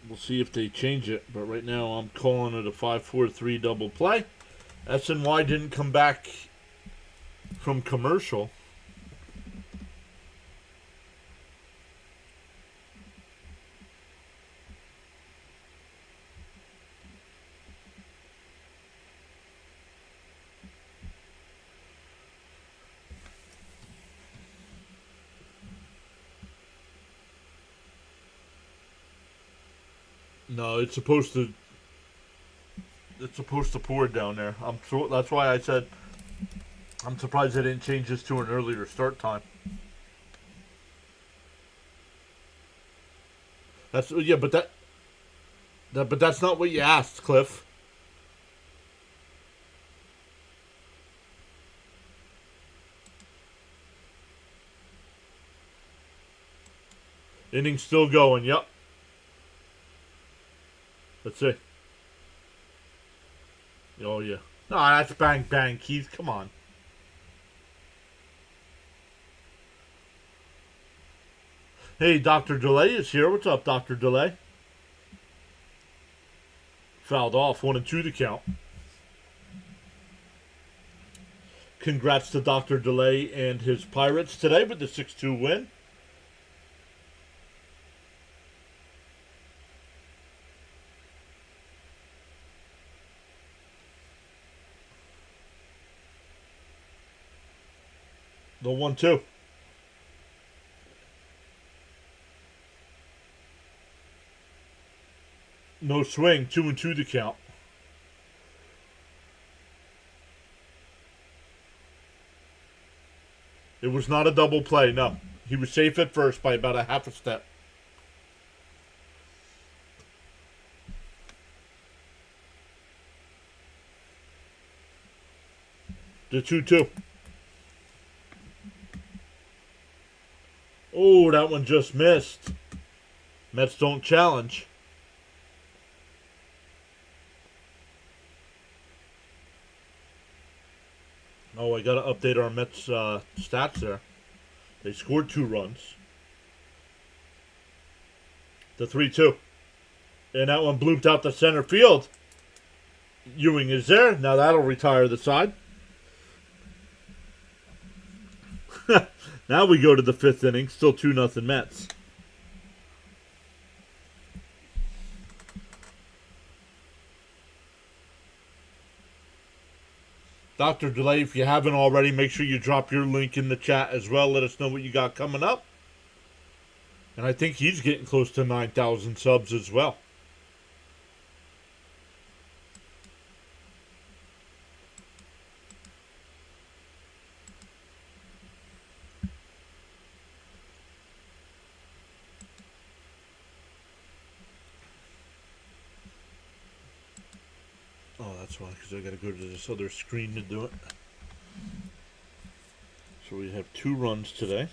We'll see if they change it, but right now I'm calling it a 5-4-3 double play. SNY didn't come back from commercial. No, it's supposed to. It's supposed to pour down there. That's why I said I'm surprised they didn't change this to an earlier start time. That's yeah, but but that's not what you asked, Cliff. Inning still going. Yep. Let's see. Oh yeah. No, that's bang bang, Keith. Come on. Hey, Dr. Delay is here. What's up, Dr. Delay? Fouled off. 1-2 to count. Congrats to Dr. Delay and his Pirates today with the 6-2 win. The 1-2. No swing. 2-2 to count. It was not a double play, no. He was safe at first by about a half a step. The 2-2. Oh, that one just missed. Mets don't challenge. Oh, I got to update our Mets stats there. They scored 2 runs. The 3-2. And that one blooped out the center field. Ewing is there. Now that'll retire the side. Now we go to the 5th inning. Still 2-0 Mets. Dr. Delay, if you haven't already, make sure you drop your link in the chat as well. Let us know what you got coming up. And I think he's getting close to 9,000 subs as well. Oh, that's why, because I got to go to this other screen to do it. So we have 2 runs today.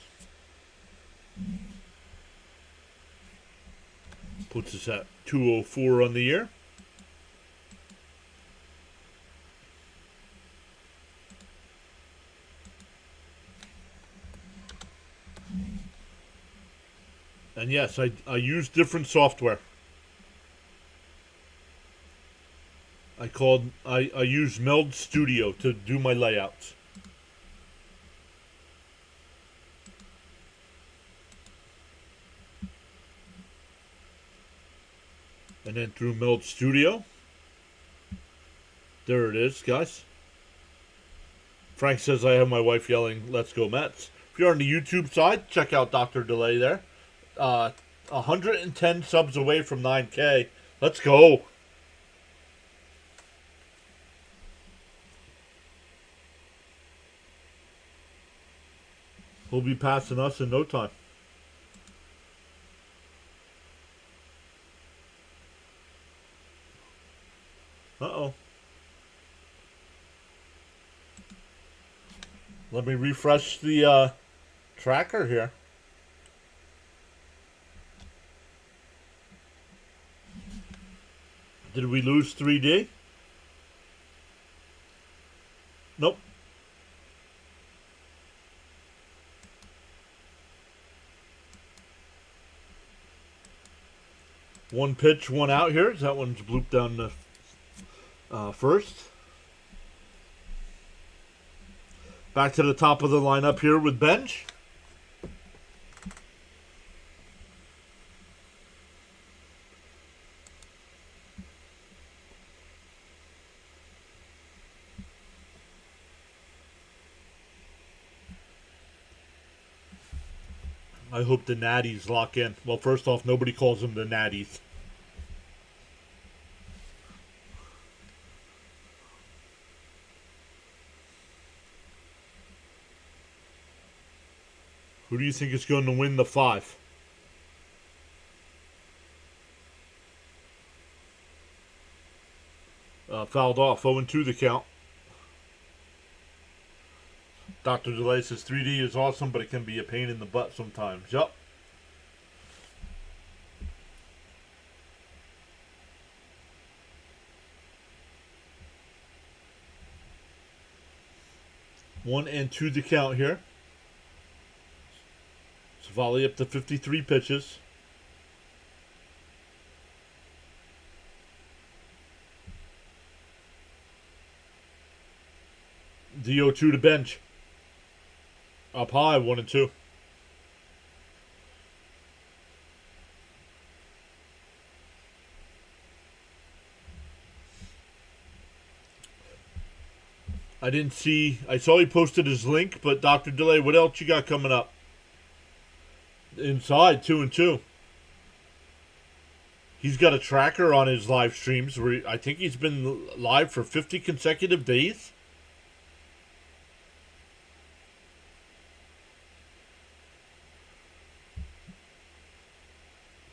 Puts us at 204 on the year. And yes, I use different software. I use Meld Studio to do my layouts. And then through Meld Studio. There it is, guys. Frank says I have my wife yelling, "Let's go Mets." If you're on the YouTube side, check out Dr. Delay there. 110 subs away from 9K. Let's go. He'll be passing us in no time. Uh-oh. Let me refresh the tracker here. Did we lose 3D? Nope. One pitch, one out here. That one's blooped down to first. Back to the top of the lineup here with Benj. I hope the Natties lock in. Well, first off, nobody calls them the Natties. Who do you think is going to win the 5? Fouled off. 0-2 the count. Dr. Delay says 3D is awesome, but it can be a pain in the butt sometimes. Yup. One and two the count here. Savali up to 53 pitches. The 0-2 to Benj. Up high, 1-2. I didn't see. I saw he posted his link, but Dr. Delay, what else you got coming up? Inside, 2-2. He's got a tracker on his live streams where I think he's been live for 50 consecutive days.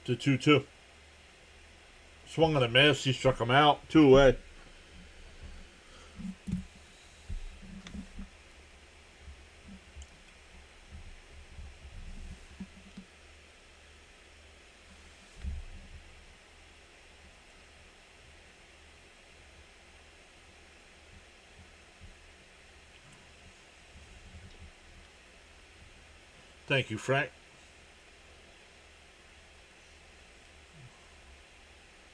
To 2-2. Swung on a miss. He struck him out. 2 away. Thank you, Frank.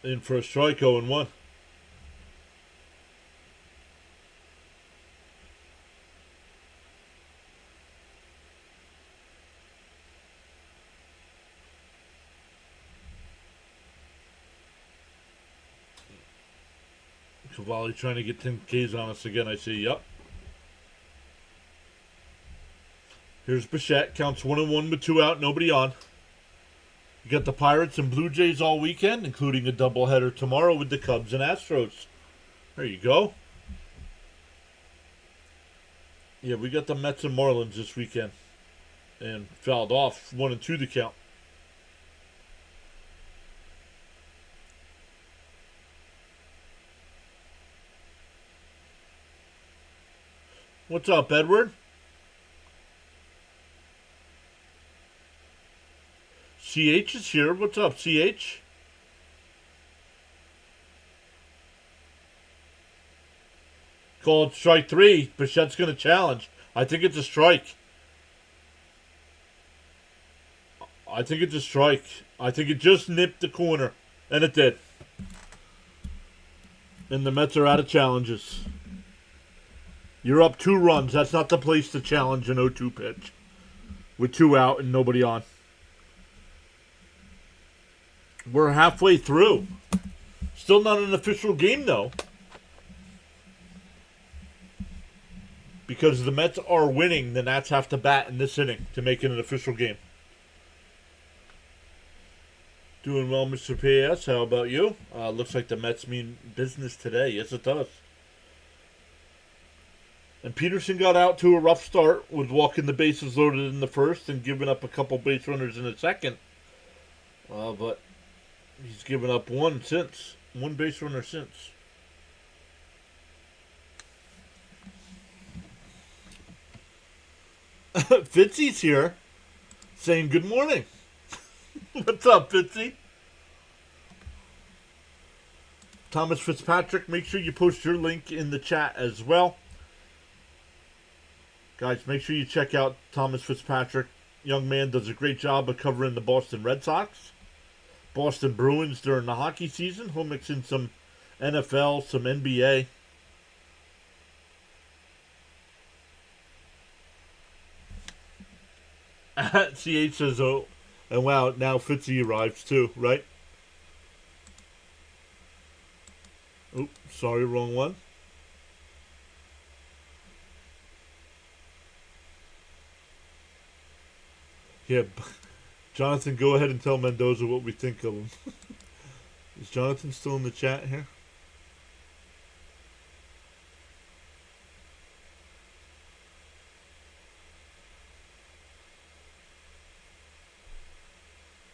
In for a strike, 0-1. Cavalli trying to get 10 Ks on us again, I see. Yup. Here's Bichette. Counts 1-1 with 2 out, nobody on. You got the Pirates and Blue Jays all weekend, including a doubleheader tomorrow with the Cubs and Astros. There you go. Yeah, we got the Mets and Marlins this weekend. And fouled off. 1-2 the count. What's up, Edward? CH is here. What's up, CH? Called strike 3. Bichette's going to challenge. I think it's a strike. I think it's a strike. I think it just nipped the corner. And it did. And the Mets are out of challenges. You're up 2 runs. That's not the place to challenge an 0-2 pitch. With 2 out and nobody on. We're halfway through. Still not an official game, though. Because the Mets are winning, the Nats have to bat in this inning to make it an official game. Doing well, Mr. PS. How about you? Looks like the Mets mean business today. Yes, it does. And Peterson got out to a rough start with walking the bases loaded in the first and giving up a couple base runners in the second. But he's given up one base runner since. Fitzy's here saying good morning. What's up, Fitzy? Thomas Fitzpatrick, make sure you post your link in the chat as well. Guys, make sure you check out Thomas Fitzpatrick. Young man does a great job of covering the Boston Red Sox, Boston Bruins during the hockey season. He'll mix in some NFL, some NBA. CH says, oh, and wow, now Fitzy arrives too, right? Oops, sorry, wrong one. Yeah, Jonathan, go ahead and tell Mendoza what we think of him. Is Jonathan still in the chat here?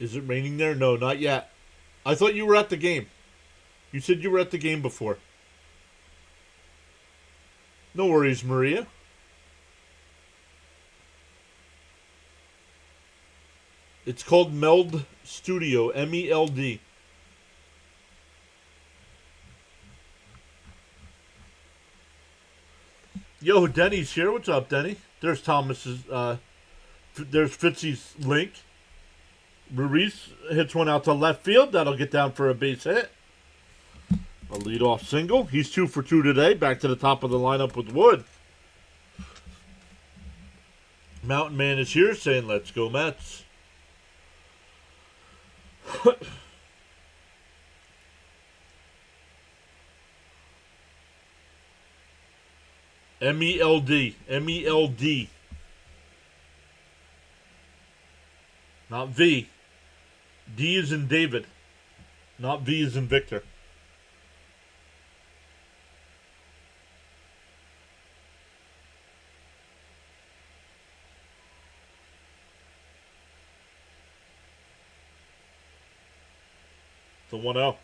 Is it raining there? No, not yet. I thought you were at the game. You said you were at the game before. No worries, Maria. It's called Meld Studio, MELD. Yo, Denny's here. What's up, Denny? There's Thomas's, there's Fitzy's link. Ruiz hits one out to left field. That'll get down for a base hit. A leadoff single. He's 2 for 2 today. Back to the top of the lineup with Wood. Mountain Man is here saying, let's go Mets. MELD. MELD. Not V. D is in David. Not V is in Victor. The 1-0.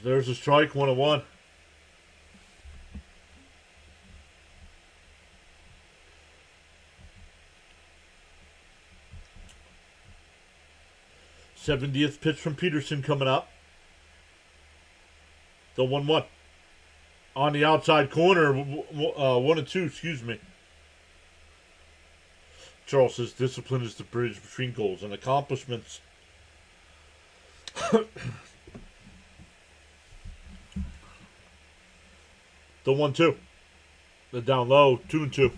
There's a strike, 1-1. '70th pitch from Peterson coming up. The 1-1. On the outside corner, 1-2, excuse me. Charles says discipline is the bridge between goals and accomplishments. The 1-2. The down low, 2-2.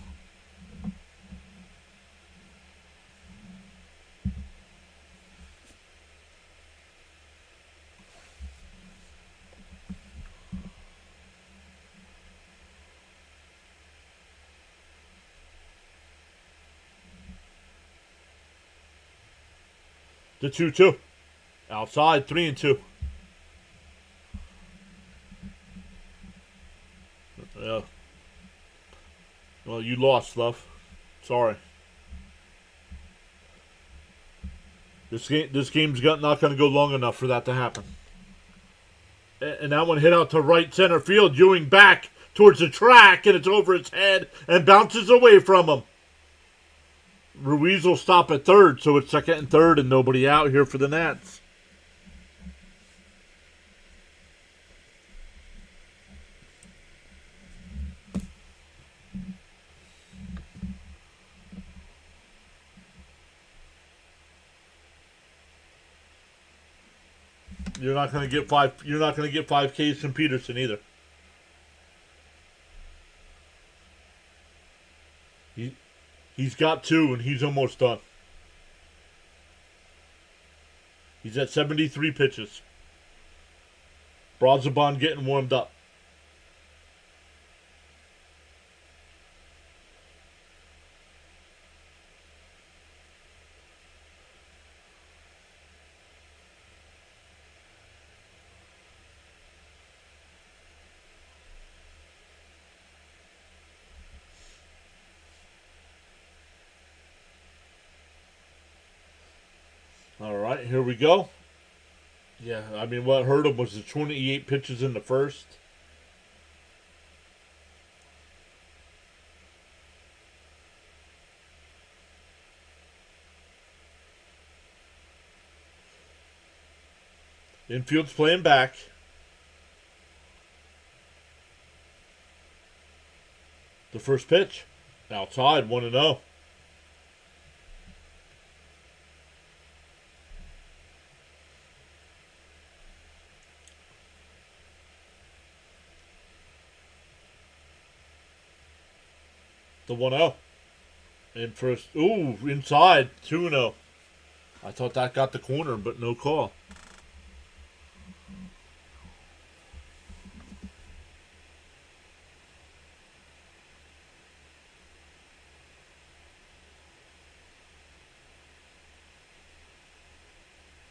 The 2-2. Outside, 3-2. Yeah. Well, you lost, love. Sorry. This game's not going to go long enough for that to happen. And that one hit out to right center field. Ewing back towards the track, and it's over his head and bounces away from him. Ruiz will stop at third, so it's second and third and nobody out here for the Nats. You're not going to get five. You're not going to get 5 Ks from Peterson either. He's got 2, and he's almost done. He's at 73 pitches. Brazoban getting warmed up. here we go. Yeah, I mean, what hurt him was the 28 pitches in the first. Infield's playing back. The first pitch. Outside, 1-0. The 1-0. In first. Ooh, inside. 2-0. I thought that got the corner, but no call.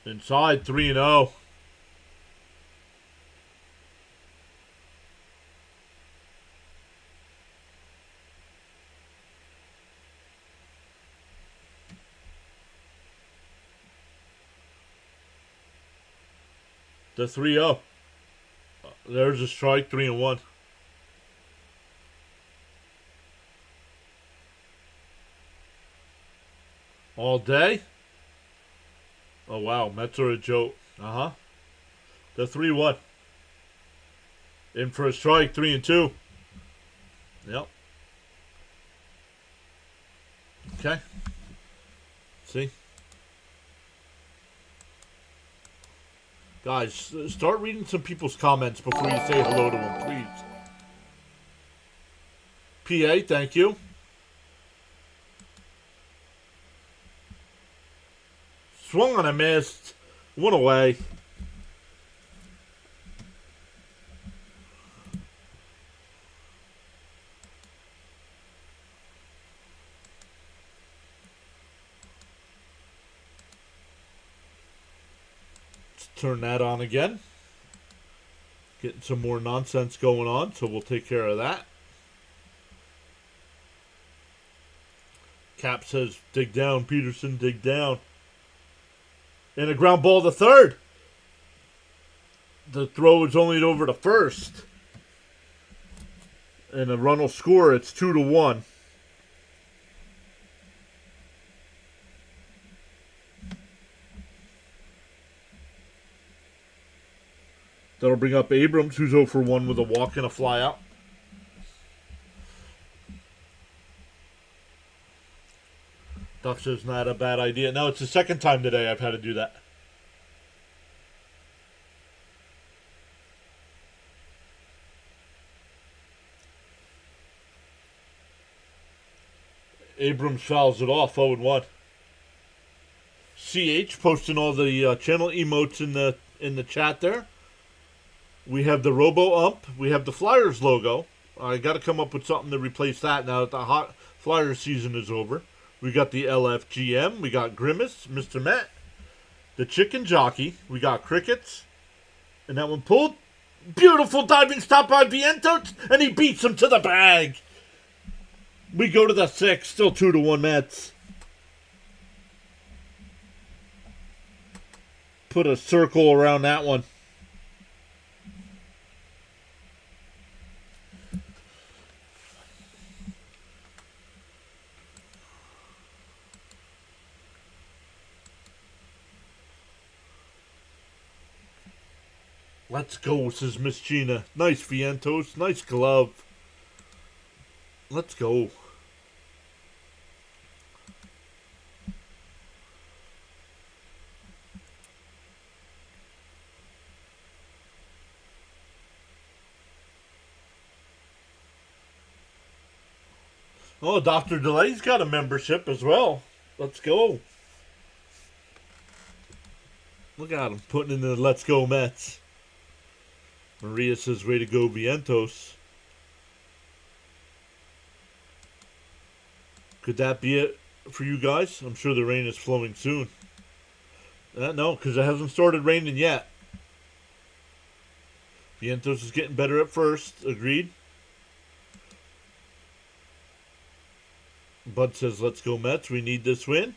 Inside, 3-0. The 3-0. There's a strike, 3-1. All day? Oh, wow. Mets are a joke. Uh-huh. The 3-1. In for a strike, 3-2. Yep. Okay. See? Guys, start reading some people's comments before you say hello to them, please. PA, thank you. Swung on a missed. One away. Let's turn that on again. Getting some more nonsense going on, so we'll take care of that. Cap says, dig down, Peterson, dig down. And a ground ball to third. The throw is only over to first. And a run will score. It's 2-1. That'll bring up Abrams, who's 0 for 1 with a walk and a fly out. Duck says not a bad idea. No, it's the second time today I've had to do that. Abrams fouls it off, 0-1. CH posting all the channel emotes in the chat there. We have the Robo Ump. We have the Flyers logo. I got to come up with something to replace that now that the hot Flyers season is over. We got the LFGM. We got Grimace, Mr. Met, the Chicken Jockey. We got Crickets. And that one pulled. Beautiful diving stop by Vientos. And he beats him to the bag. We go to the 6th. Still 2-1 Mets. Put a circle around that one. Let's go, says Miss Gina. Nice Vientos. Nice glove. Let's go. Oh, Dr. Delay's got a membership as well. Let's go. Look at him putting in the Let's Go Mets. Maria says, way to go, Vientos. Could that be it for you guys? I'm sure the rain is flowing soon. No, because it hasn't started raining yet. Vientos is getting better at first. Agreed. Bud says, let's go Mets. We need this win.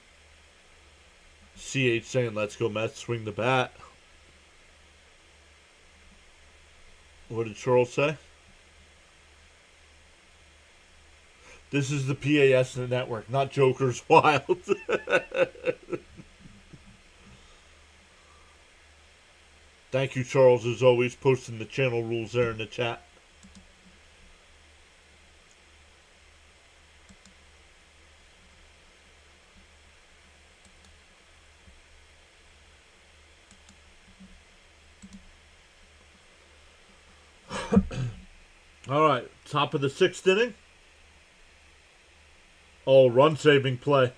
CH saying, let's go Mets, swing the bat. What did Charles say? This is the PAS network, not Joker's Wild. Thank you, Charles, as always, posting the channel rules there in the chat. All right, top of the 6th inning. Oh, run-saving play.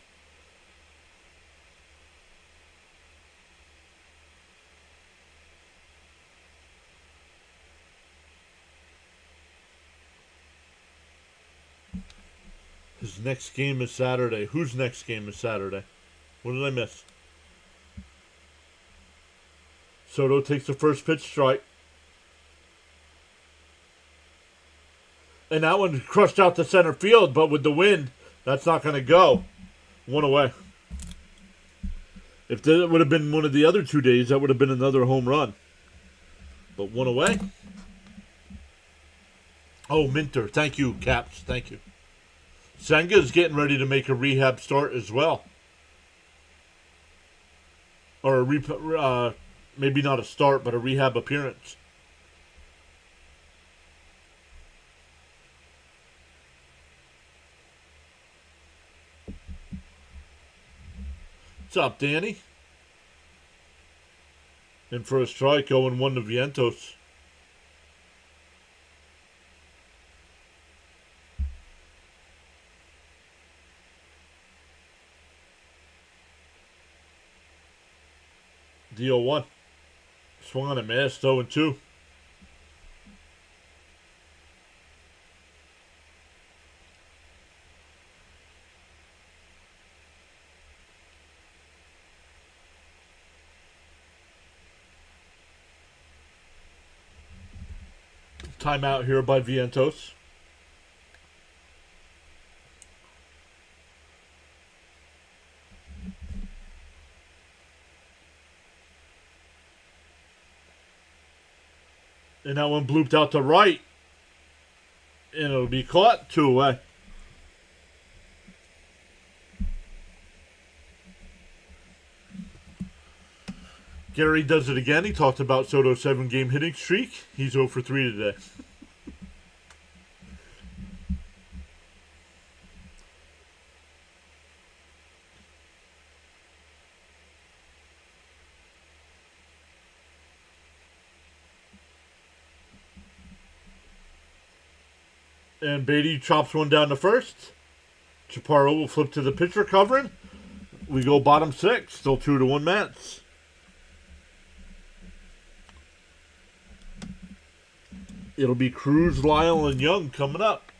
His next game is Saturday. Whose next game is Saturday? What did I miss? Soto takes the first pitch strike. And that one crushed out to center field, but with the wind, that's not going to go. One away. If that would have been one of the other 2 days, that would have been another home run. But one away. Oh, Minter. Thank you, Caps. Thank you. Senga's getting ready to make a rehab start as well. Or maybe not a start, but a rehab appearance. What's up, Danny? In for a strike, 0-1 to Vientos. DO1. Swung on a miss, 0-2. Timeout here by Vientos. And that one blooped out to right. And it'll be caught 2 away. Gary does it again. He talked about Soto's 7-game hitting streak. He's 0 for 3 today. And Beatty chops one down to first. Chaparro will flip to the pitcher covering. We go bottom 6. Still 2-1 Mets. It'll be Cruz, Lyle, and Young coming up.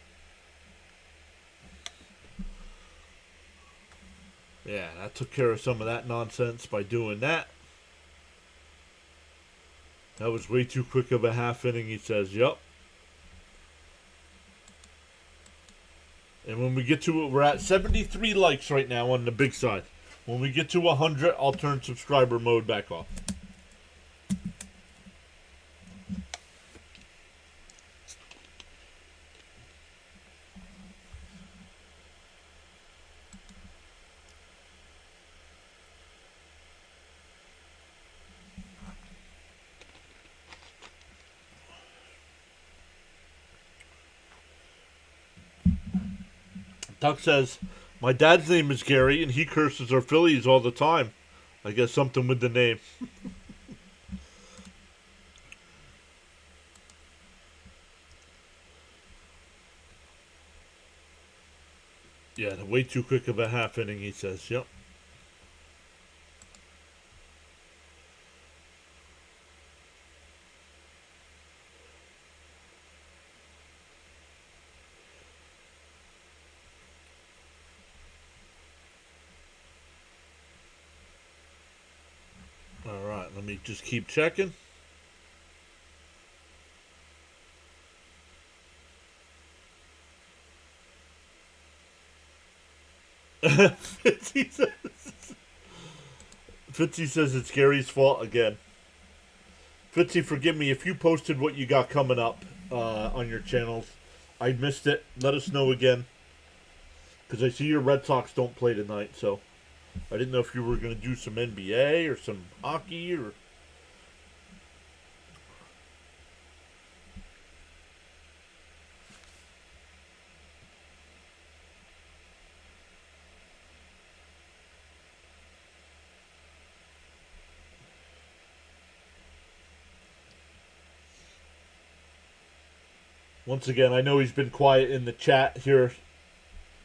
Yeah, that took care of some of that nonsense by doing that. That was way too quick of a half inning, he says. Yup. And when we get to it, we're at 73 likes right now on the big side. When we get to 100, I'll turn subscriber mode back off. Tuck says, my dad's name is Gary, and he curses our Phillies all the time. I guess something with the name. Yeah, way too quick of a half inning, he says. Yep. All right, let me just keep checking. Fitzy says it's Gary's fault again. Fitzy, forgive me if you posted what you got coming up on your channels. I missed it. Let us know again. Because I see your Red Sox don't play tonight, so I didn't know if you were going to do some NBA or some hockey or... Once again, I know he's been quiet in the chat here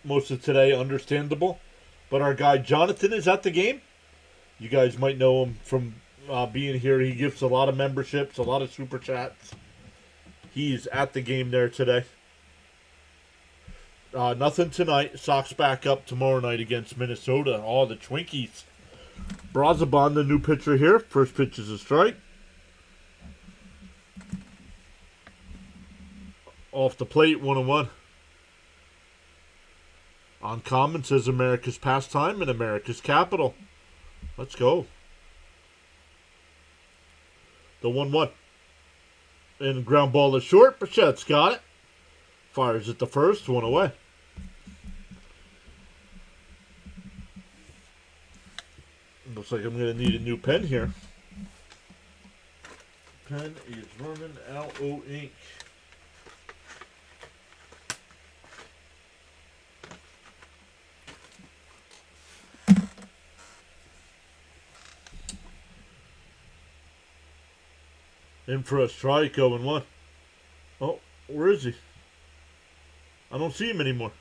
most of today, understandable. But our guy Jonathan is at the game. You guys might know him from being here. He gives a lot of memberships, a lot of super chats. He's at the game there today. Nothing tonight. Sox back up tomorrow night against Minnesota. Oh, the Twinkies. Brazoban, the new pitcher here. First pitch is a strike. Off the plate, 1-1. Uncommon says America's pastime and America's capital. Let's go. The 1-1. And ground ball is short. Bichette's got it. Fires at the first, 1 away. Looks like I'm going to need a new pen here. Pen is running out of ink. In for a strike, 0-1. Oh, where is he? I don't see him anymore.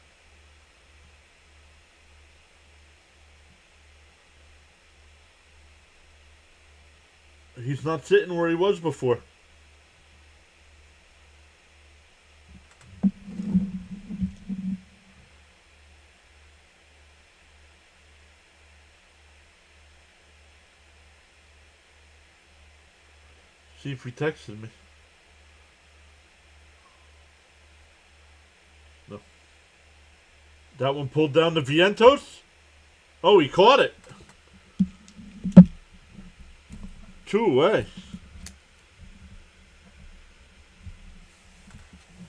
He's not sitting where he was before. See if he texted me. No. That one pulled down to Vientos. Oh, he caught it. 2 away.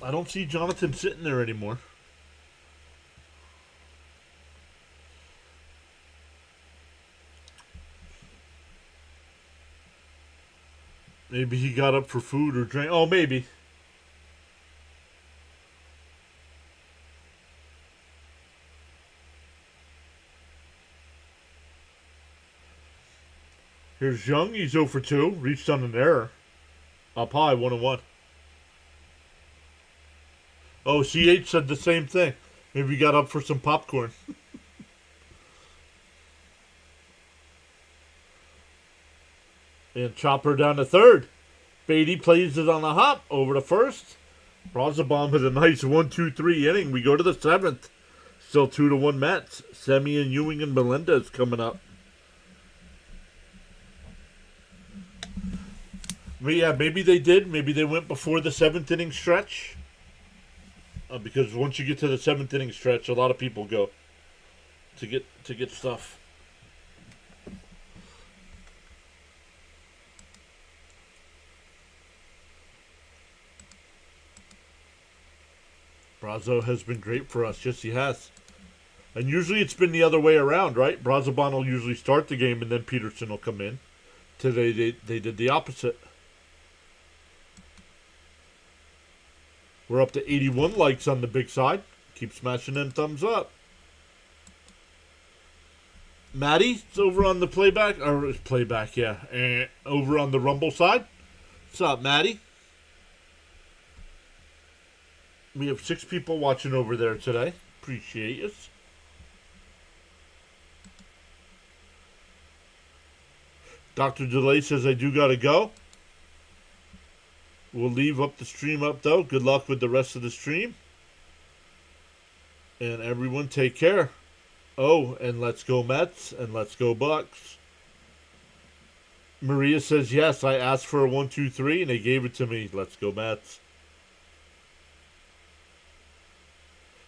I don't see Jonathan sitting there anymore. Maybe he got up for food or drink. Oh, maybe. Here's Young. He's 0 for 2. Reached on an error. Up high, 1-1. Oh, CH said the same thing. Maybe he got up for some popcorn. And Chopper down to third. Beatty plays it on the hop. Over to first. Brazoban with a nice 1-2-3 inning. We go to the 7th. Still 2-1 Mets. Semien, Ewing, and Melendez coming up. But yeah, maybe they did. Maybe they went before the 7th inning stretch. Because once you get to the 7th inning stretch, a lot of people go to get stuff. Brazo has been great for us. Yes, he has. And usually it's been the other way around, right? Brazoban will usually start the game and then Peterson will come in. Today they did the opposite. We're up to 81 likes on the big side. Keep smashing them thumbs up. Maddie's over on the playback. Yeah. Over on the Rumble side. What's up, Maddie? We have 6 people watching over there today. Appreciate it. Dr. Delay says I do gotta go. We'll leave up the stream up though. Good luck with the rest of the stream. And everyone take care. Oh, and let's go Mets and let's go Bucks. Maria says yes, I asked for a 1-2-3 and they gave it to me. Let's go Mets.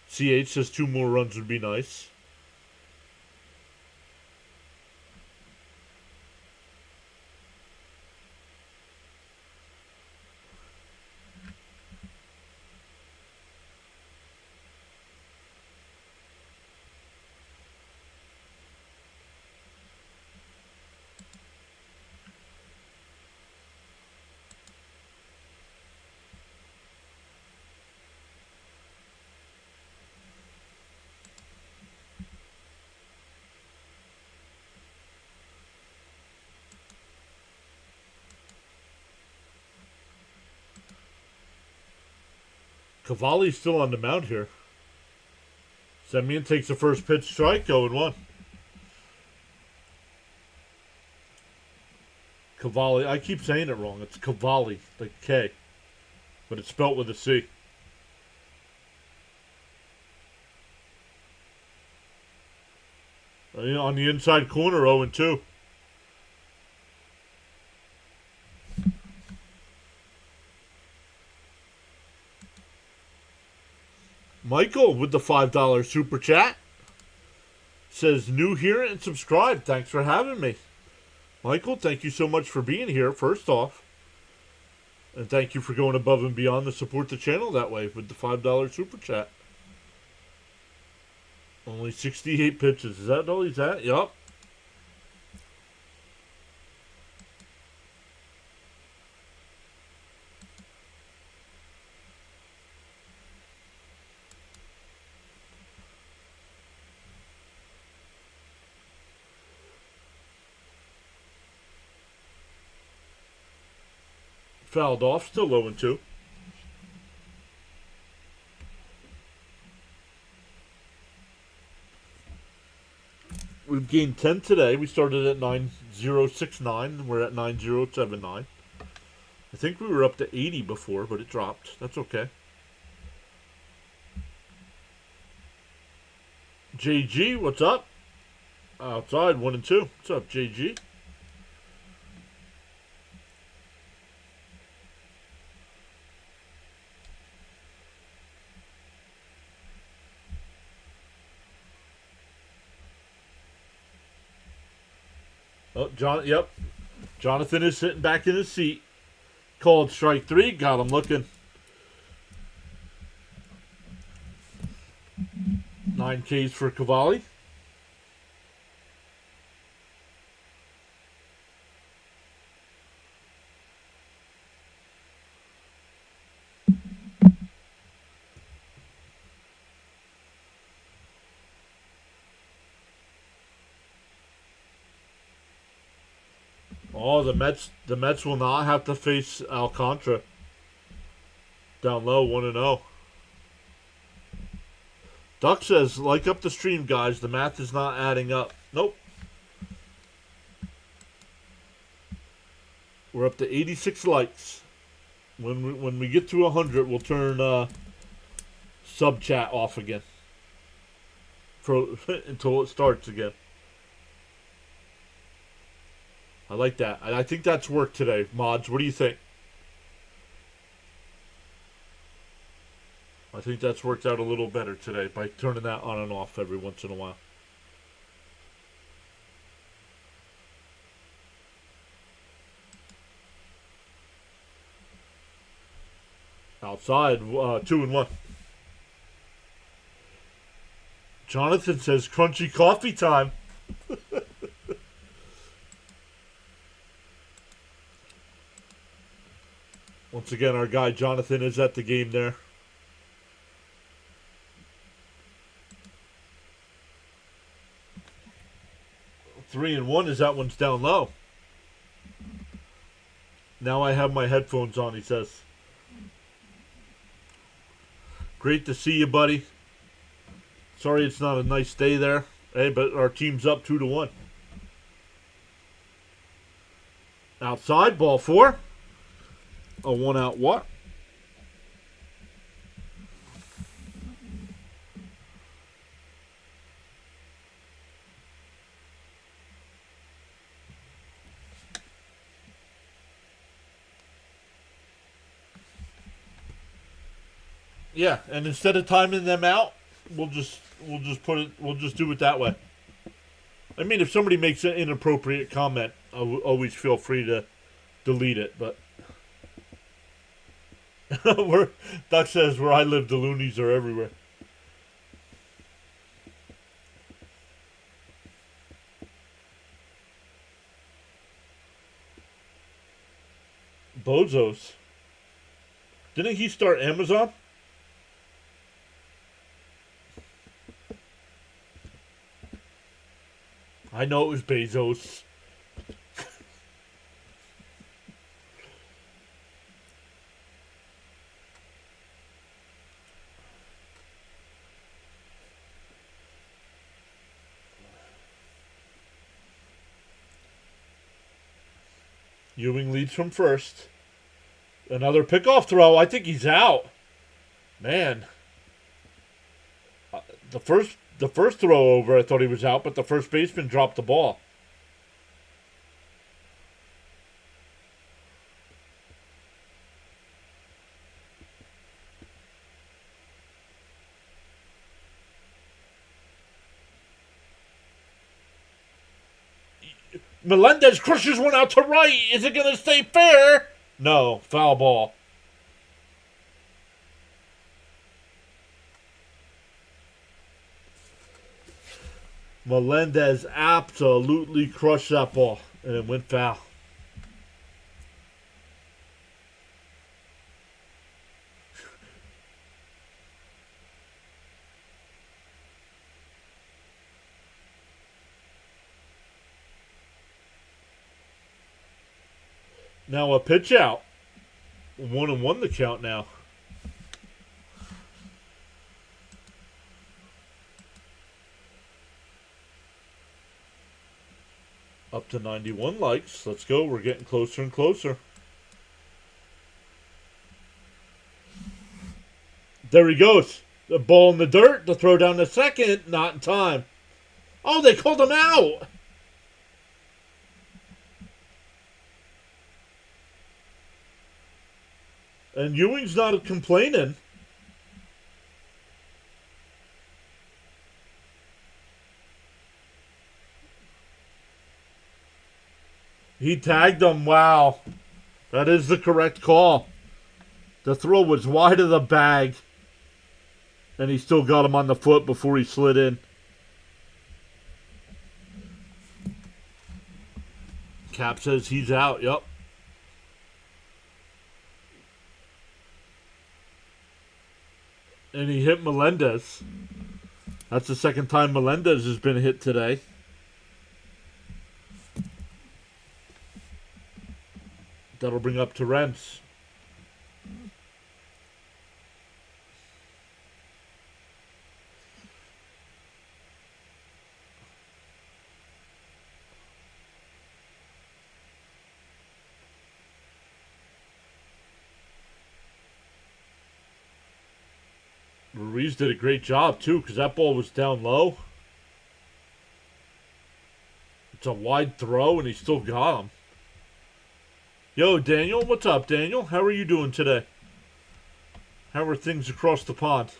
CH says 2 more runs would be nice. Cavalli's still on the mound here. Semien takes the first pitch strike, 0-1. Cavalli. I keep saying it wrong. It's Cavalli, like K. But it's spelt with a C. On the inside corner, 0-2. Michael with the $5 super chat says, new here and subscribe. Thanks for having me. Michael, thank you so much for being here, first off. And thank you for going above and beyond to support the channel that way with the $5 super chat. Only 68 pitches. Is that all he's at? Yup. Fouled off, still 0-2. We've gained 10 today. We started at 9069. We're at 9079. I think we were up to 80 before, but it dropped. That's okay. JG, what's up? Outside, 1-2. What's up, JG? Oh, yep. Jonathan is sitting back in his seat. Called strike 3. Got him looking. 9 Ks for Cavalli. Oh, the Mets will not have to face Alcantara. Down low, 1-0. Duck says, like up the stream, guys. The math is not adding up. Nope. We're up to 86 likes. When we get to 100, we'll turn sub chat off again until it starts again. I like that. I think that's worked today. Mods, what do you think? I think that's worked out a little better today by turning that on and off every once in a while. Outside, 2-1. Jonathan says, crunchy coffee time. Once again, our guy Jonathan is at the game there. Three and 1 as that one's down low. Now I have my headphones on, he says. Great to see you, buddy. Sorry it's not a nice day there. Hey, but our team's up 2-1. Outside, ball 4. A 1-out what? Yeah, and instead of timing them out, we'll just do it that way. I mean, if somebody makes an inappropriate comment, always feel free to delete it, but Duck says where I live, the loonies are everywhere. Bozos. Didn't he start Amazon? I know it was Bezos. Ewing leads from first. Another pickoff throw. I think he's out. Man. The first throw over, I thought he was out, but the first baseman dropped the ball. Melendez crushes one out to right. Is it going to stay fair? No, foul ball. Melendez absolutely crushed that ball, and it went foul. Now a pitch out. 1-1 the count now. Up to 91 likes. Let's go. We're getting closer and closer. There he goes. The ball in the dirt. The throw down to second. Not in time. Oh, they called him out. And Ewing's not complaining. He tagged him. Wow. That is the correct call. The throw was wide of the bag. And he still got him on the foot before he slid in. Cap says he's out. Yep. And he hit Melendez. That's the second time Melendez has been hit today. That'll bring up Torrance. Ruiz did a great job, too, because that ball was down low. It's a wide throw, and he still got him. Yo, Daniel, what's up, Daniel? How are you doing today? How are things across the pond?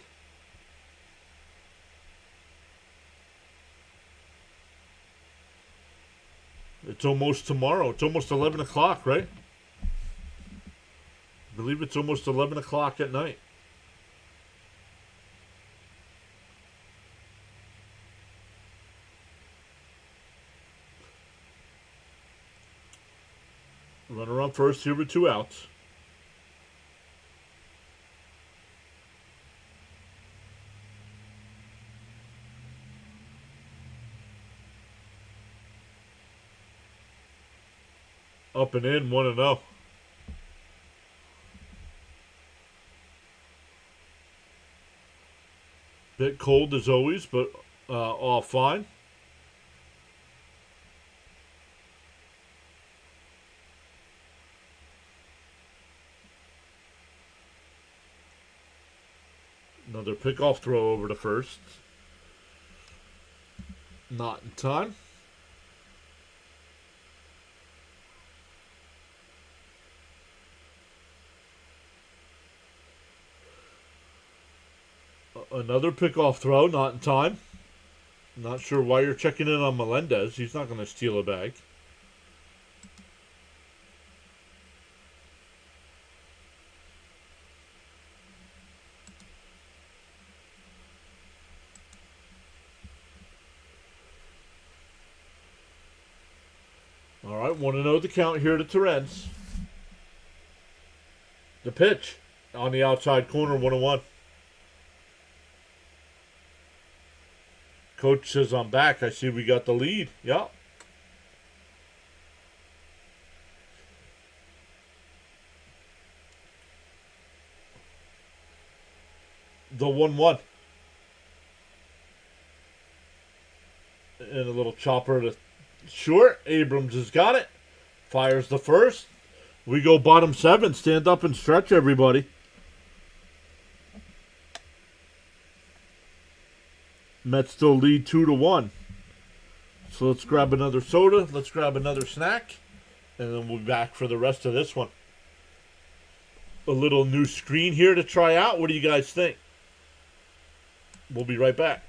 It's almost tomorrow. It's almost 11 o'clock, right? I believe it's almost 11 o'clock at night. Runner on first here with 2 outs. Up and in, 1-0. Bit cold as always, but all fine. Another pickoff throw over to first. Not in time. Another pickoff throw, not in time. Not sure why you're checking in on Melendez. He's not going to steal a bag. All right, 1-0 the count here to Torrance. The pitch on the outside corner, 1-1. Coach says I'm back. I see we got the lead. Yep. The 1-1. And a little chopper to short. Abrams has got it. fires the first. We go bottom 7. Stand up and stretch, everybody. Mets still lead 2-1. So let's grab another soda. Let's grab another snack. And then we'll be back for the rest of this one. A little new screen here to try out. What do you guys think? We'll be right back.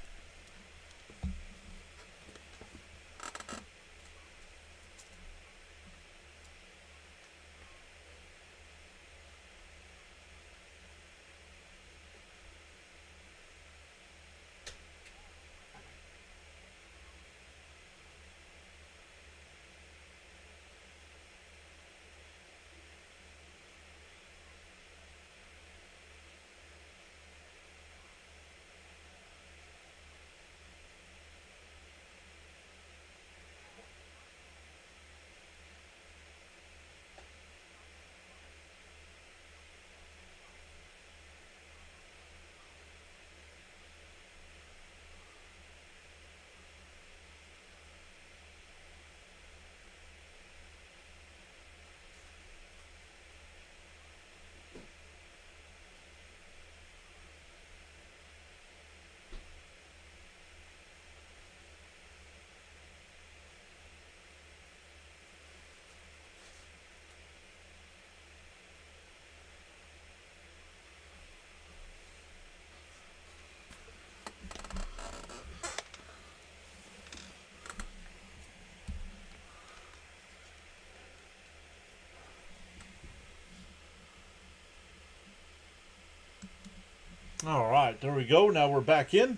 All right, there we go. Now we're back in.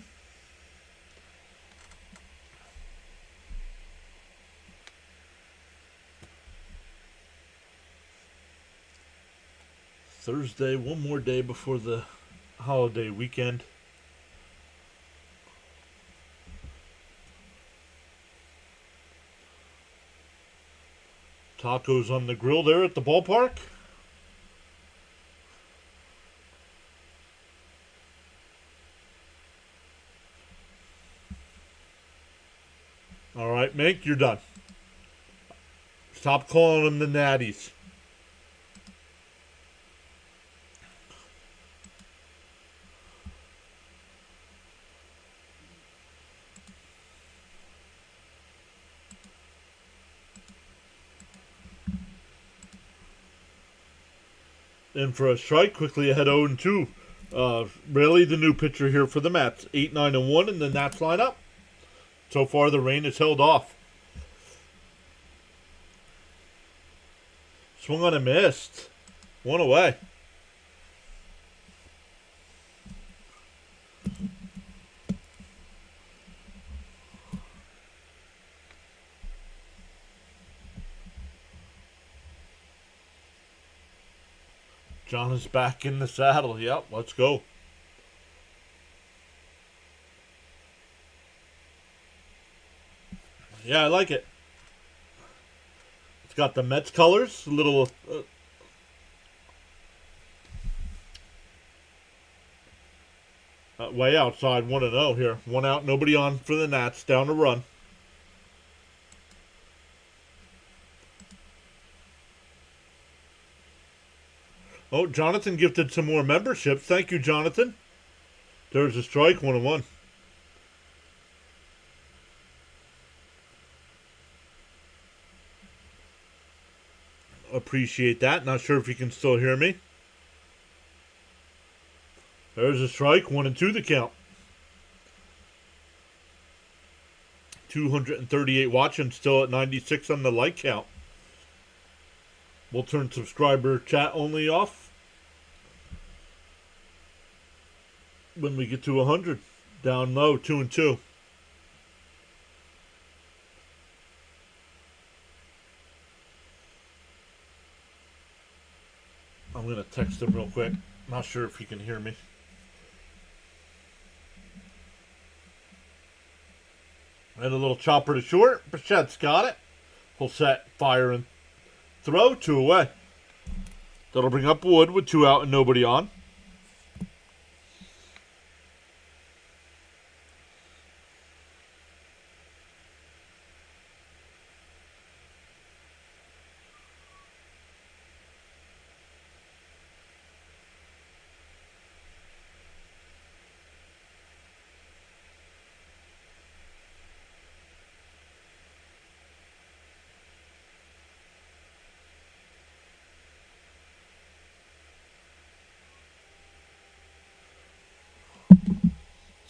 Thursday, one more day before the holiday weekend. Tacos on the grill there at the ballpark. All right, Mink, you're done. Stop calling them the natties. In for a strike, quickly ahead 0-2. Really the new pitcher here for the Mets. 8-9-1 in the Nats lineup. So far, the rain has held off. Swung on a missed. One away. John is back in the saddle. Yep, let's go. Yeah, I like it. It's got the Mets colors, a little way outside, 1-0 here. One out, nobody on for the Nats, down to run. Oh, Jonathan gifted some more memberships. Thank you, Jonathan. There's a strike, 1-1. Appreciate that. Not sure if you can still hear me. There's a strike. 1-2 the count. 238 watching, still at 96 on the like count. We'll turn subscriber chat only off when we get to 100. Down low, 2-2. I'm going to text him real quick. Not sure if he can hear me. And a little chopper to short. Bichette's got it. Full set, fire, and throw. 2 away. That'll bring up Wood with 2 out and nobody on.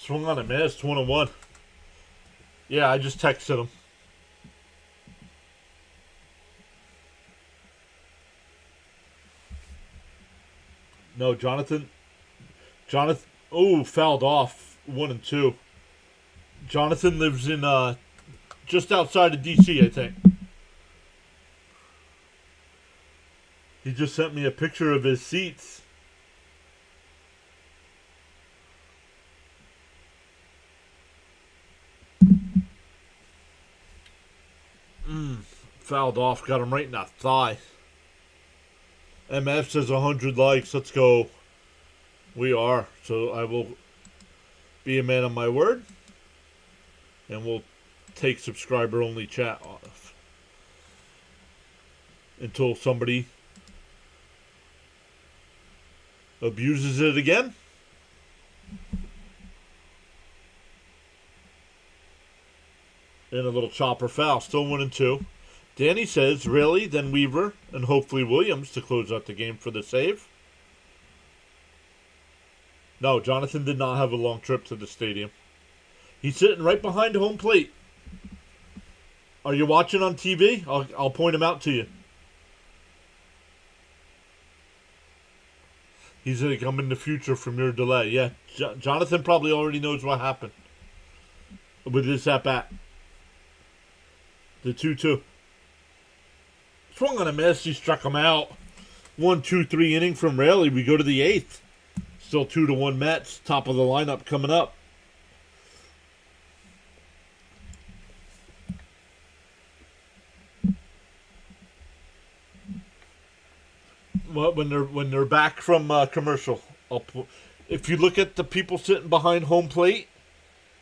Swung on a miss, 1-1. Yeah, I just texted him. No, Jonathan. Oh, fouled off. 1-2. Jonathan lives in just outside of DC, I think. He just sent me a picture of his seats. Fouled off. Got him right in the thigh. MF says 100 likes. Let's go. We are. So I will be a man of my word. And we'll take subscriber only chat off. Until somebody abuses it again. And a little chopper foul. Still 1-2. Danny says, really? Then Weaver and hopefully Williams to close out the game for the save. No, Jonathan did not have a long trip to the stadium. He's sitting right behind home plate. Are you watching on TV? I'll point him out to you. He's going to come in the future from your delay. Yeah, Jonathan probably already knows what happened with this at-bat. The 2-2. Swung on a miss. He struck him out. 1-2-3 inning from Raley. We go to the 8th. Still 2-1 Mets. Top of the lineup coming up. When they're back from commercial, if you look at the people sitting behind home plate,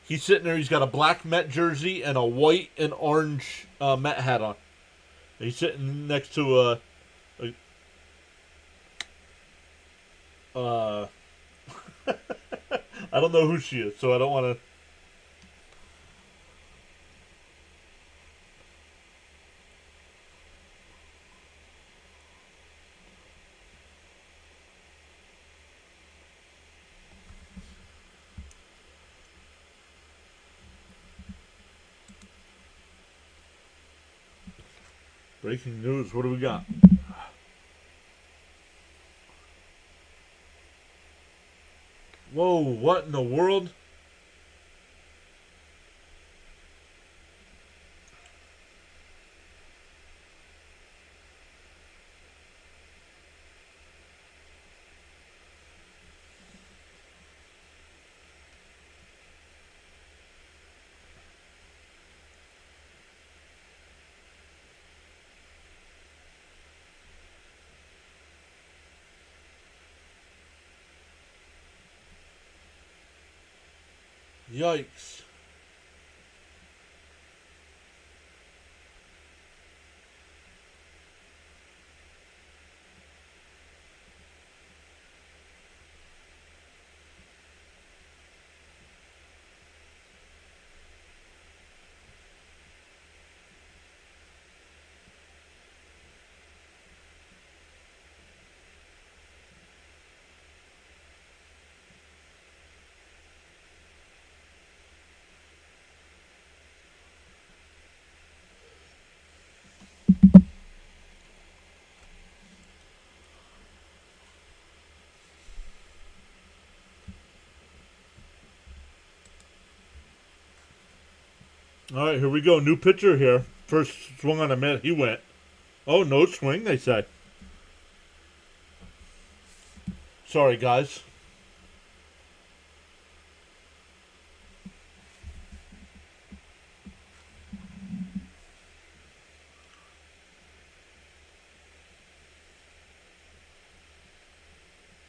he's sitting there. He's got a black Met jersey and a white and orange Met hat on. He's sitting next to I don't know who she is, so I don't want to. Breaking news. What do we got? Whoa, what in the world? Yikes. All right, here we go. New pitcher here. First swung on a mitt. He went. Oh, no swing, they say. Sorry, guys.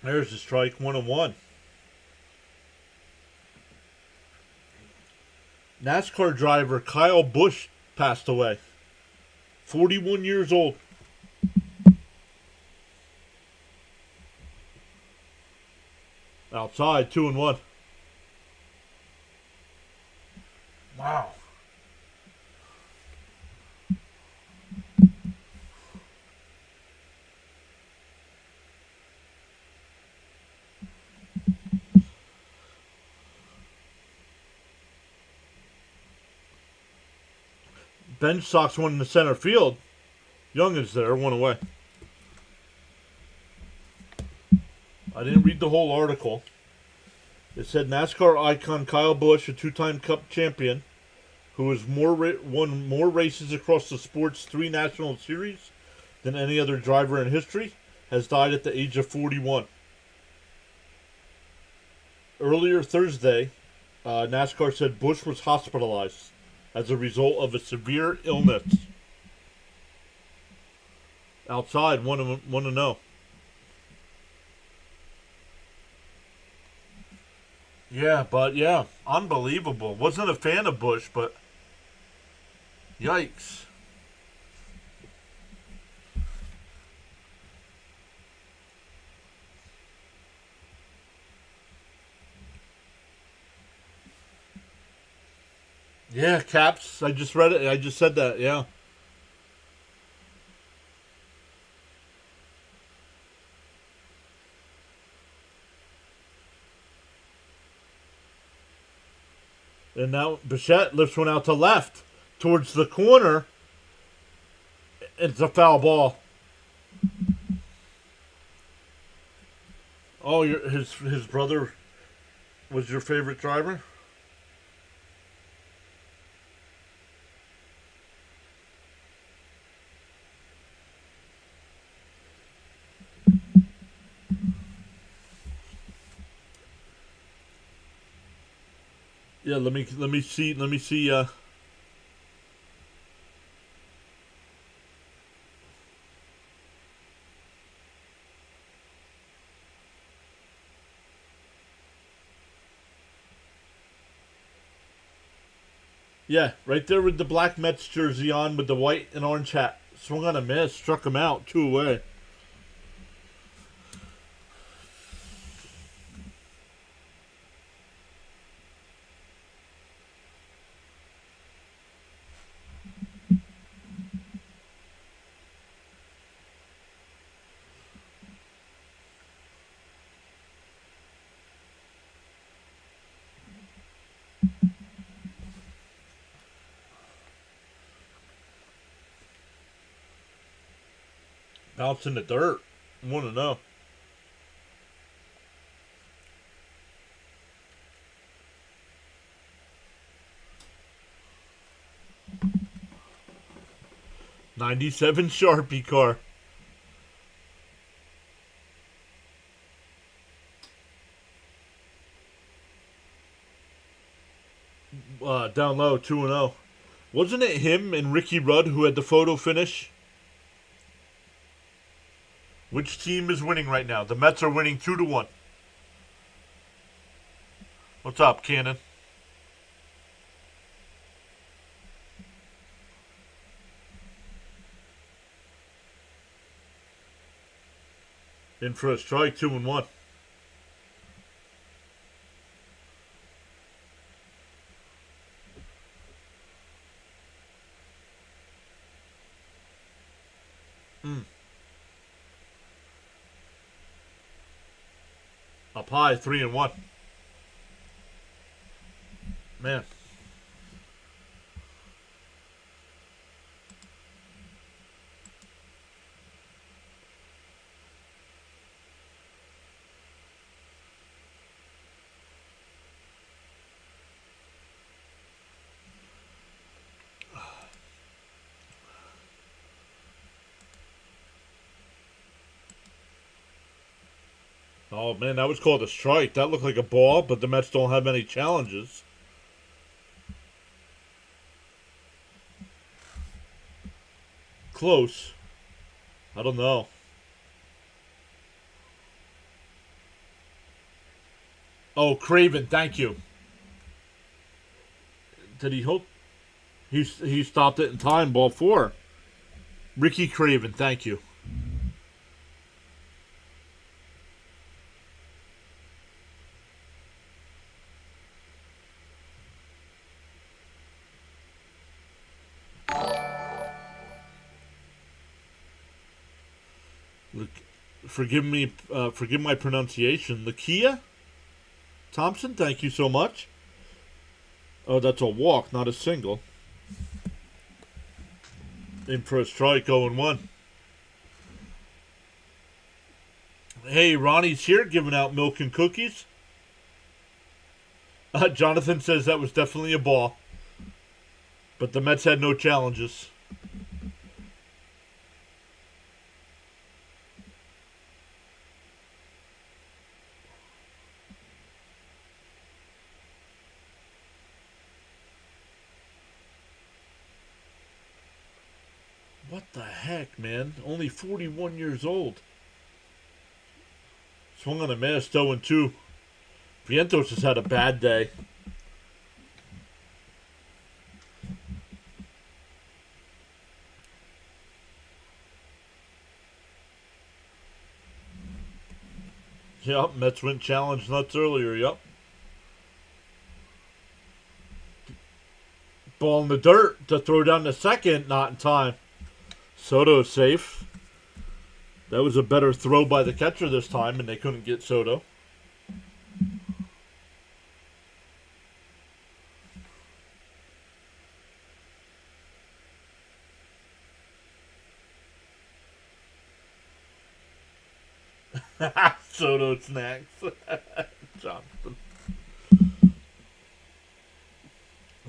There's the strike, 1-1. NASCAR driver Kyle Busch passed away. 41 years old. Outside, 2-1. Wow. Bench Sox one in the center field. Young is there, one away. I didn't read the whole article. It said NASCAR icon Kyle Busch, a two-time Cup champion, who has won more races across the sport's 3 National Series than any other driver in history, has died at the age of 41. Earlier Thursday, NASCAR said Busch was hospitalized as a result of a severe illness. Outside, 1-0. Yeah, but yeah, unbelievable. Wasn't a fan of Busch, but yikes. Yeah, Caps. I just read it. I just said that. Yeah. And now Bichette lifts one out to left towards the corner. It's a foul ball. Oh, his brother was your favorite driver? Yeah, let me see. Yeah, right there with the black Mets jersey on with the white and orange hat. Swung on a miss, struck him out, 2 away. Bounce in the dirt. 1-0. '97 Sharpie car. Down low, 2-0. Wasn't it him and Ricky Rudd who had the photo finish? Which team is winning right now? The Mets are winning 2-1. What's up, Cannon? In for a strike, 2-1. Up high, 3-1. Man. Oh, man, that was called a strike. That looked like a ball, but the Mets don't have any challenges. Close. I don't know. Oh, Craven, thank you. Did he hope? He stopped it in time, ball 4. Ricky Craven, thank you. Look, forgive my pronunciation. Lakia Thompson, thank you so much. Oh, that's a walk, not a single. In for a strike, 0-1. Hey, Ronnie's here giving out milk and cookies. Jonathan says that was definitely a ball. But the Mets had no challenges. What the heck, man? Only 41 years old. Swung on a miss, 0-2. Vientos has had a bad day. Yep, Mets went challenge nuts earlier, yep. Ball in the dirt to throw down the second, not in time. Soto's safe. That was a better throw by the catcher this time, and they couldn't get Soto. Soto snacks. Jonathan.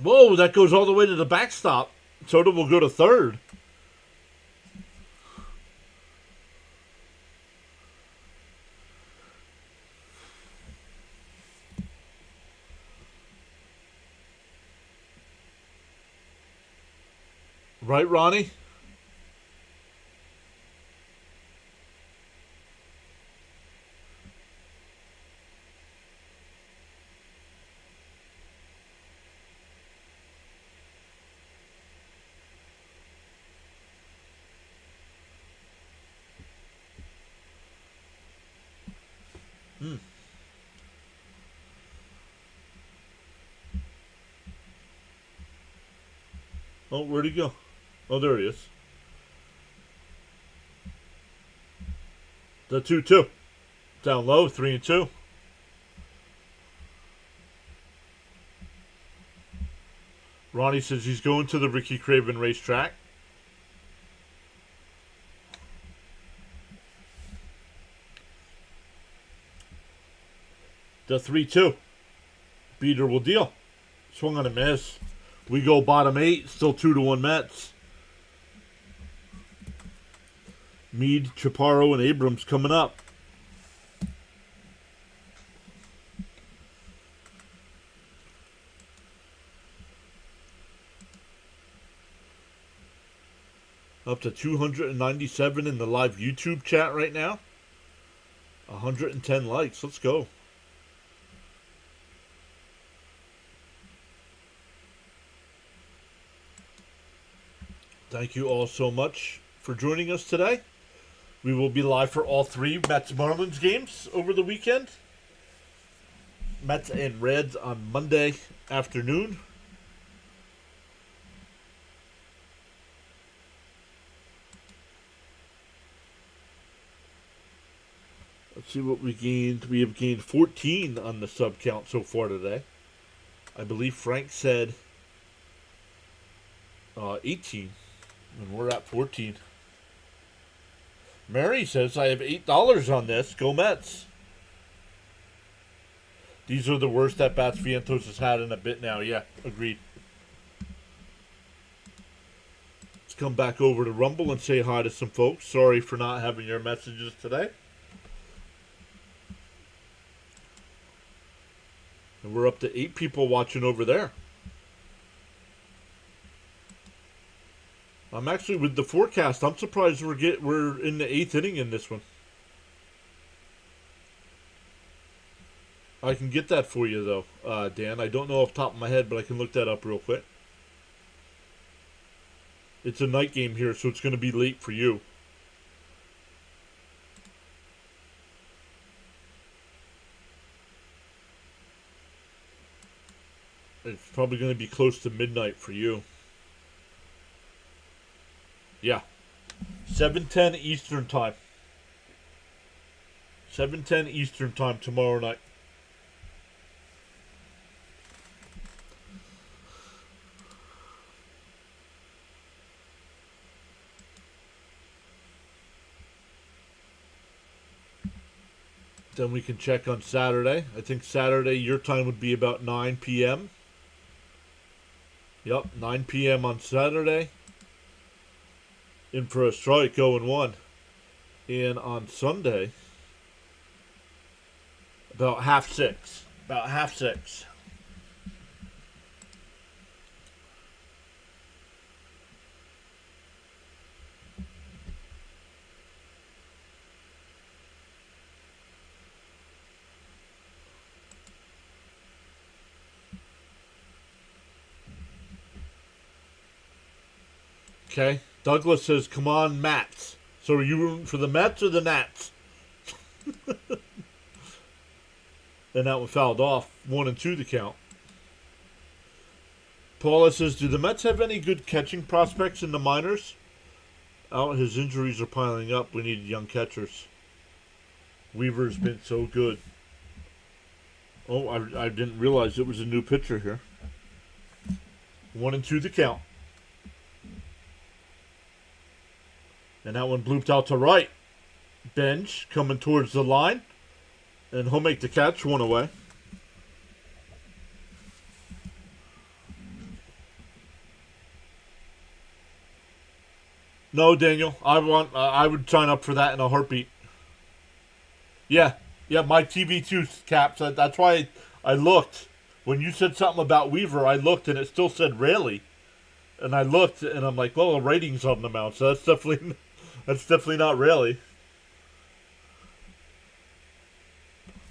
Whoa, that goes all the way to the backstop. Soto will go to third. Right, Ronnie? Oh, where'd he go? Oh, there he is. The 2-2. Down low, 3-2. Ronnie says he's going to the Ricky Craven racetrack. The 3-2. Beater will deal. Swung on a miss. We go bottom 8. Still 2-1 Mets. Meade, Chaparro, and Abrams coming up. Up to 297 in the live YouTube chat right now. 110 likes. Let's go. Thank you all so much for joining us today. We will be live for all 3 Mets-Marlins games over the weekend. Mets and Reds on Monday afternoon. Let's see what we gained. We have gained 14 on the sub count so far today. I believe Frank said 18, and we're at 14. Mary says, I have $8 on this. Go Mets. These are the worst at-bats Vientos has had in a bit now. Yeah, agreed. Let's come back over to Rumble and say hi to some folks. Sorry for not having your messages today. And we're up to 8 people watching over there. I'm actually, with the forecast, I'm surprised we're in the 8th inning in this one. I can get that for you, though, Dan. I don't know off the top of my head, but I can look that up real quick. It's a night game here, so it's going to be late for you. It's probably going to be close to midnight for you. Yeah. 7:10 Eastern time. 7:10 Eastern time tomorrow night. Then we can check on Saturday. I think Saturday your time would be about 9 p.m. Yep, 9 p.m. on Saturday. In for a strike, 0-1. And on Sunday, about half six. About half six. Okay. Douglas says, come on, Mets. So are you rooting for the Mets or the Nats? And that one fouled off. 1-2 the count. Paula says, do the Mets have any good catching prospects in the minors? Oh, his injuries are piling up. We need young catchers. Weaver's been so good. Oh, I didn't realize it was a new pitcher here. 1-2 the count. And that one blooped out to right. Bench coming towards the line. And he'll make the catch, 1 away. No, Daniel. I would sign up for that in a heartbeat. Yeah, my TV2 caps. That's why I looked. When you said something about Weaver, I looked and it still said Raley. And I looked and I'm like, well, the rating's on the mount, so that's definitely not Raley.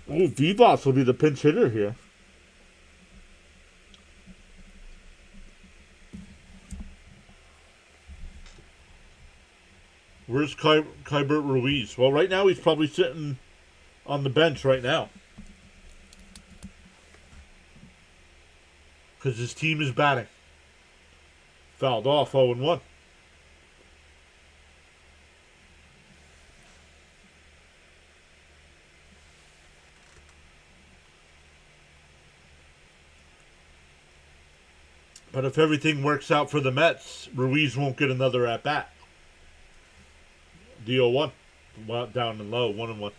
Oh, Vivas will be the pinch hitter here. Where's Kybert Ruiz? Well, right now he's probably sitting on the bench right now. Because his team is batting. Fouled off, 0-1. But if everything works out for the Mets, Ruiz won't get another at-bat. The 0-1. Down and low, 1-1.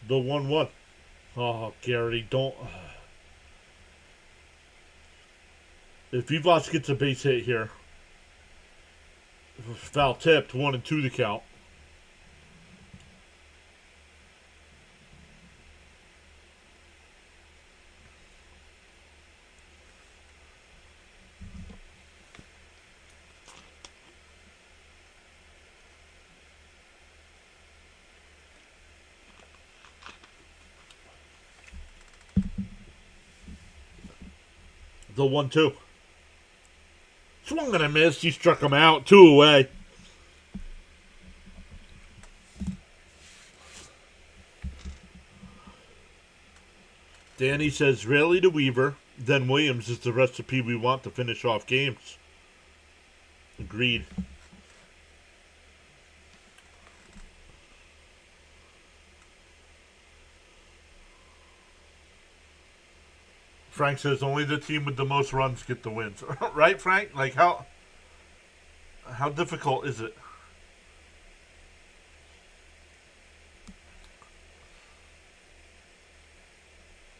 The 1-1. Oh, Gary, don't. If Vivas gets a base hit here, foul tipped, 1-2 the count. The 1-2. Swung and a miss. He struck him out. 2 away. Danny says Raley to Weaver, then Williams is the recipe we want to finish off games. Agreed. Frank says only the team with the most runs get the wins. Right, Frank? Like how difficult is it?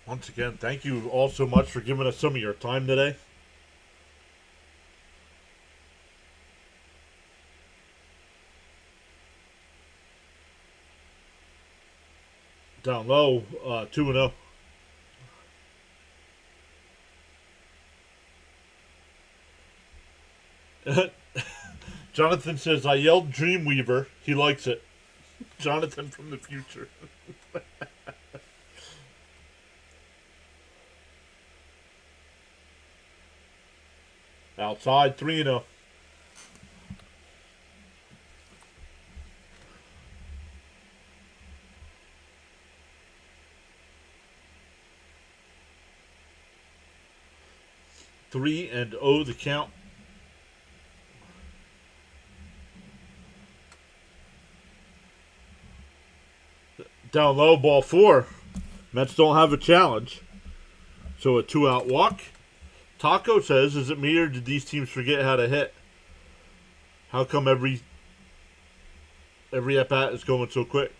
Once again, thank you all so much for giving us some of your time today. Down low, 2-0. Jonathan says, I yelled Dreamweaver. He likes it. Jonathan from the future. Outside, 3-0. Three and 0 the count. Down low, ball 4. Mets don't have a challenge. So a 2-out walk. Taco says, is it me or did these teams forget how to hit? How come every at-bat is going so quick?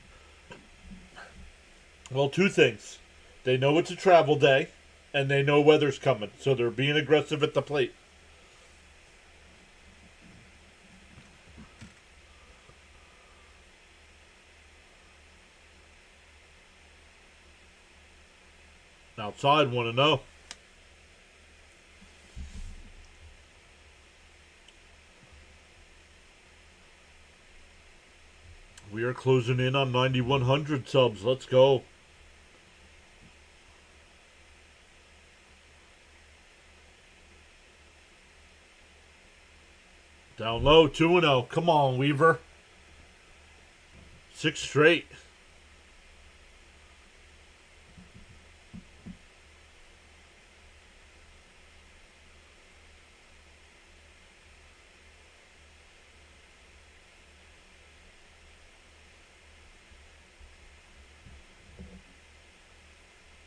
Well, two things. They know it's a travel day, and they know weather's coming, so they're being aggressive at the plate. Outside, want to know. We are closing in on 9,100 subs. Let's go. Down low, 2-0. Come on, Weaver. 6 straight.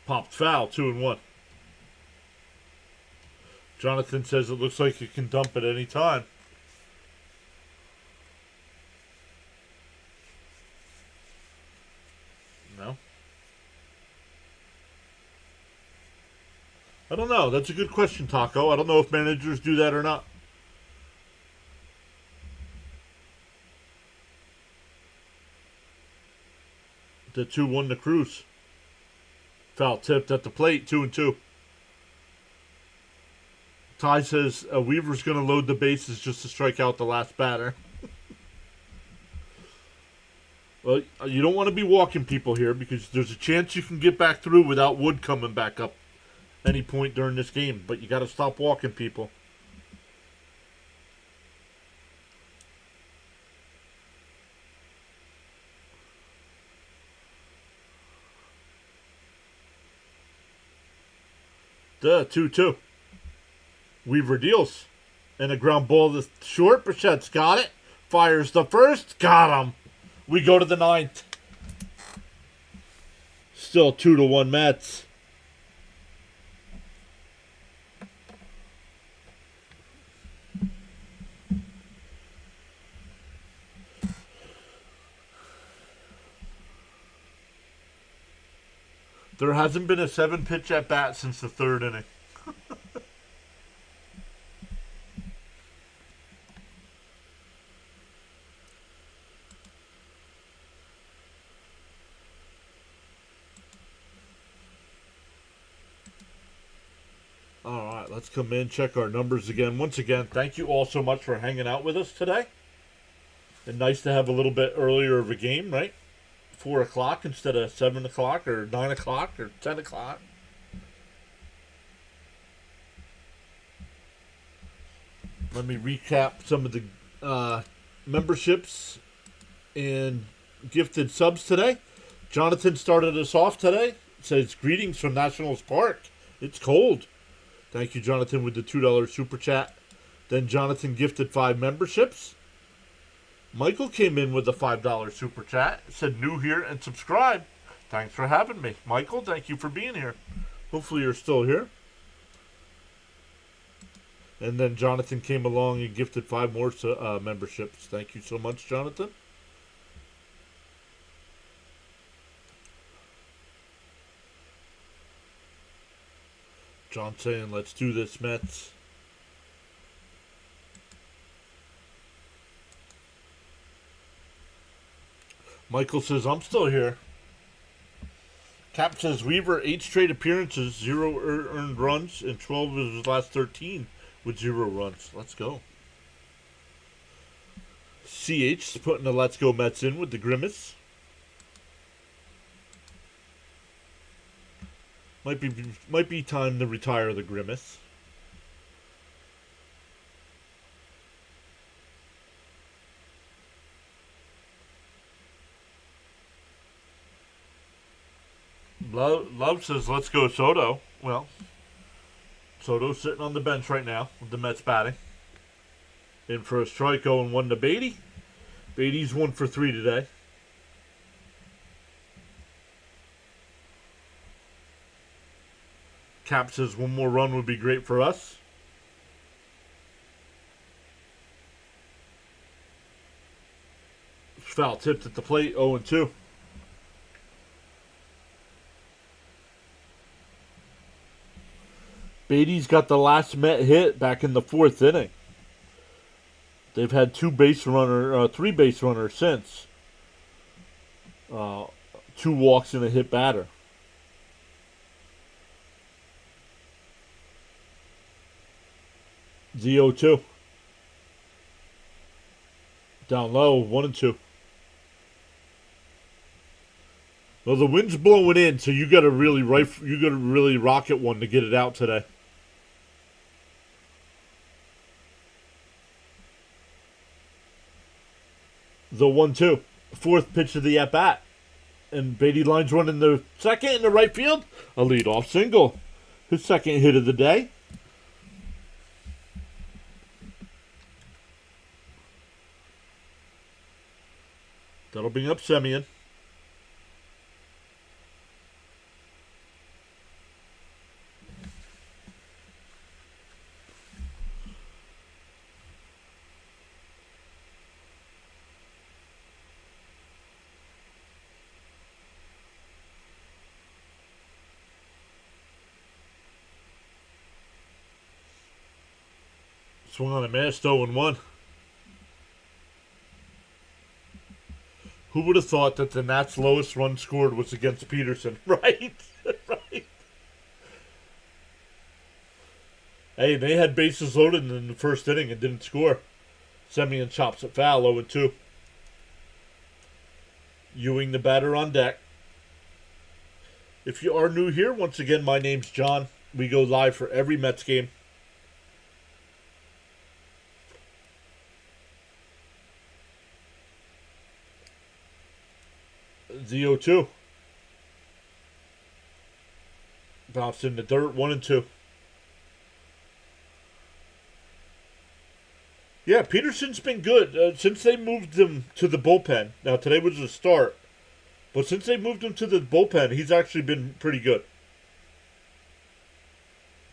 Popped foul, 2-1. Jonathan says it looks like it can dump at any time. No? I don't know. That's a good question, Taco. I don't know if managers do that or not. The 2-1 to Cruz. Foul tipped at the plate, 2-2. Ty says Weaver's going to load the bases just to strike out the last batter. Well, you don't want to be walking people here because there's a chance you can get back through without Wood coming back up any point during this game. But you got to stop walking people. Duh, 2-2. Weaver deals. And a ground ball to short. Bichette's got it. Fires the first. Got him. We go to the 9th. Still 2-1 Mets. There hasn't been a 7-pitch at bat since the 3rd inning. All right, let's come in, check our numbers again. Once again, thank you all so much for hanging out with us today. And nice to have a little bit earlier of a game, right? 4 o'clock instead of 7 o'clock or 9 o'clock or 10 o'clock. Let me recap some of the memberships and gifted subs today. Jonathan started us off today. Says, greetings from Nationals Park. It's cold. Thank you, Jonathan, with the $2 super chat. Then Jonathan gifted 5 memberships. Michael came in with a $5 super chat. Said, new here and subscribe. Thanks for having me. Michael, thank you for being here. Hopefully you're still here. And then Jonathan came along and gifted 5 more memberships. Thank you so much, Jonathan. John saying, let's do this, Mets. Michael says, I'm still here. Cap says, Weaver, 8 straight appearances, 0 earned runs, and 12 of his last 13 with 0 runs. Let's go. CH is putting the Let's Go Mets in with the grimace. Might be time to retire the grimace. Love says, let's go Soto. Well, Soto's sitting on the bench right now with the Mets batting. In for a strike, 0-1 to Beatty. Beatty's 1 for 3 today. Cap says 1 more run would be great for us. foul tipped at the plate, 0-2. Beatty's got the last Met hit back in the 4th inning. They've had three base runners since. 2 walks and a hit batter. The 0-2. Down low, 1-2. Well, the wind's blowing in, so you got to really rocket one to get it out today. The 1-2. 4th pitch of the at bat, and Beatty lines one in the second in the right field. A leadoff single. His second hit of the day. That'll bring up Semien. Swung on a miss, 0-1. Who would have thought that the Nats' lowest run scored was against Peterson? Right? Right. Hey, they had bases loaded in the 1st inning and didn't score. Semien chops it foul, 0-2. Ewing the batter on deck. If you are new here, once again, my name's John. We go live for every Mets game. The 0-2. Bounced in the dirt, 1-2. Yeah, Peterson's been good since they moved him to the bullpen. Now, today was the start. But since they moved him to the bullpen, he's actually been pretty good.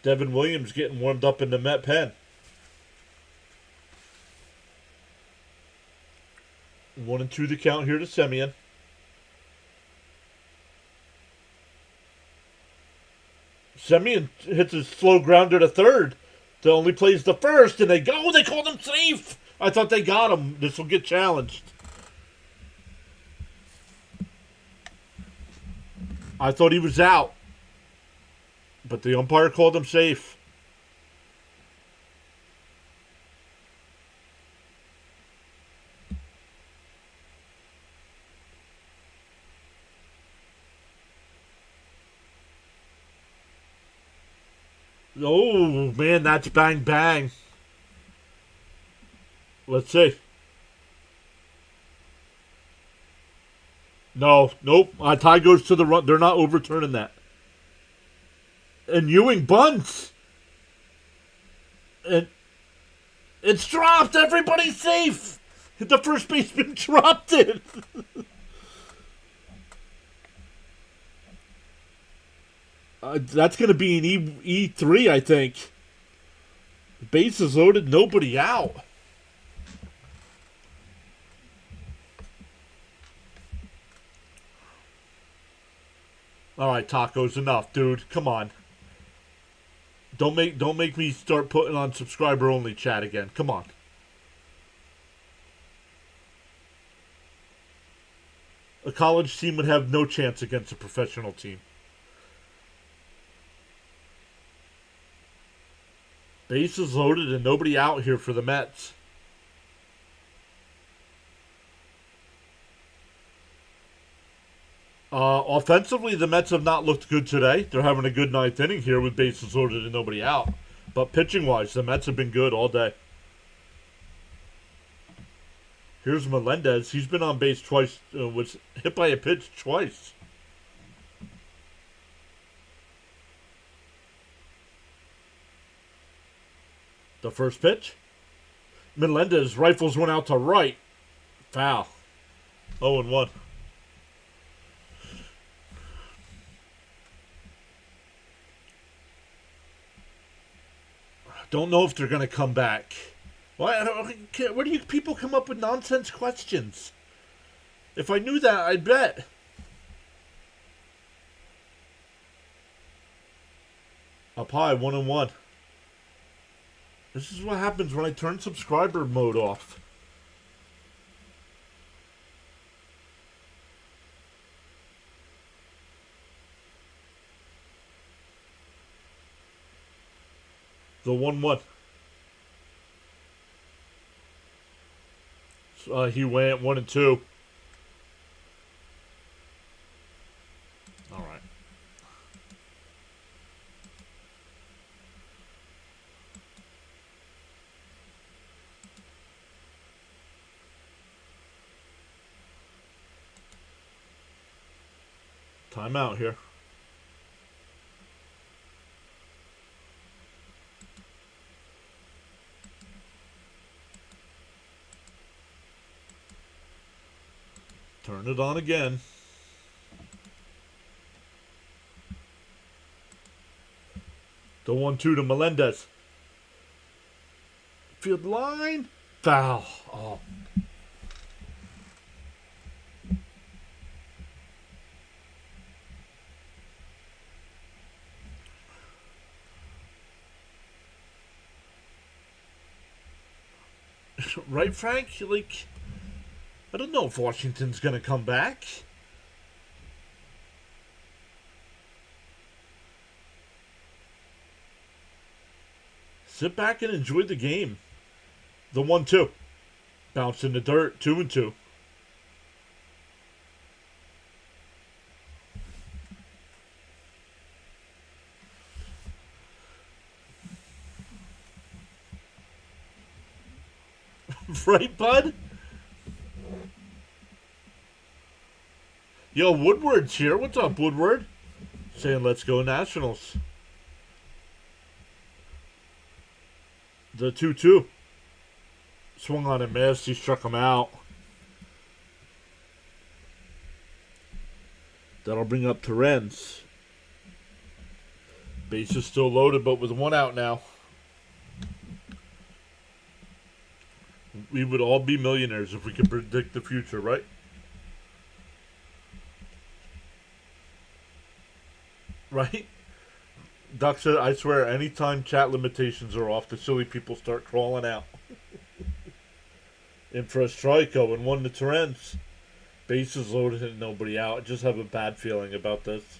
Devin Williams getting warmed up in the Met pen. 1-2 the count here to Semien. Semien hits a slow grounder to third. That only plays the first, and they called him safe. I thought they got him. This will get challenged. I thought he was out. But the umpire called him safe. Oh, man, that's bang, bang. Let's see. No, nope. Tie goes to the run. They're not overturning that. And Ewing bunts. And it's dropped. Everybody's safe. The first baseman dropped it. That's going to be an E3, I think. Bases loaded, nobody out. All right, Tacos, enough, dude. Come on. Don't make me start putting on subscriber only chat again. Come on. A college team would have no chance against a professional team. Bases loaded and nobody out here for the Mets. Offensively, the Mets have not looked good today. They're having a good 9th inning here with bases loaded and nobody out. But pitching-wise, the Mets have been good all day. Here's Melendez. He's been on base twice. Was hit by a pitch twice. The first pitch. Melendez rifles one out to right. Foul. 0-1. Don't know if they're going to come back. Why do you people come up with nonsense questions? If I knew that, I'd bet. Up high, 1-1. This is what happens when I turn subscriber mode off. The 1-1. He went 1-2. All right. Timeout here. Turn it on again. The 1-2 to Melendez. Field line. Foul. Oh. Right, Frank? Like, I don't know if Washington's going to come back. Sit back and enjoy the game. The 1-2. Bounce in the dirt. 2-2. Right, bud? Yo, Woodward's here. What's up, Woodward? Saying let's go Nationals. The 2-2. Swung on and missed. He struck him out. That'll bring up Terrence. Base is still loaded, but with one out now. We would all be millionaires if we could predict the future, right? Right? Doc said, I swear, anytime chat limitations are off, the silly people start crawling out. In for a strike, 0-1 to Terrence. Bases loaded and nobody out. I just have a bad feeling about this.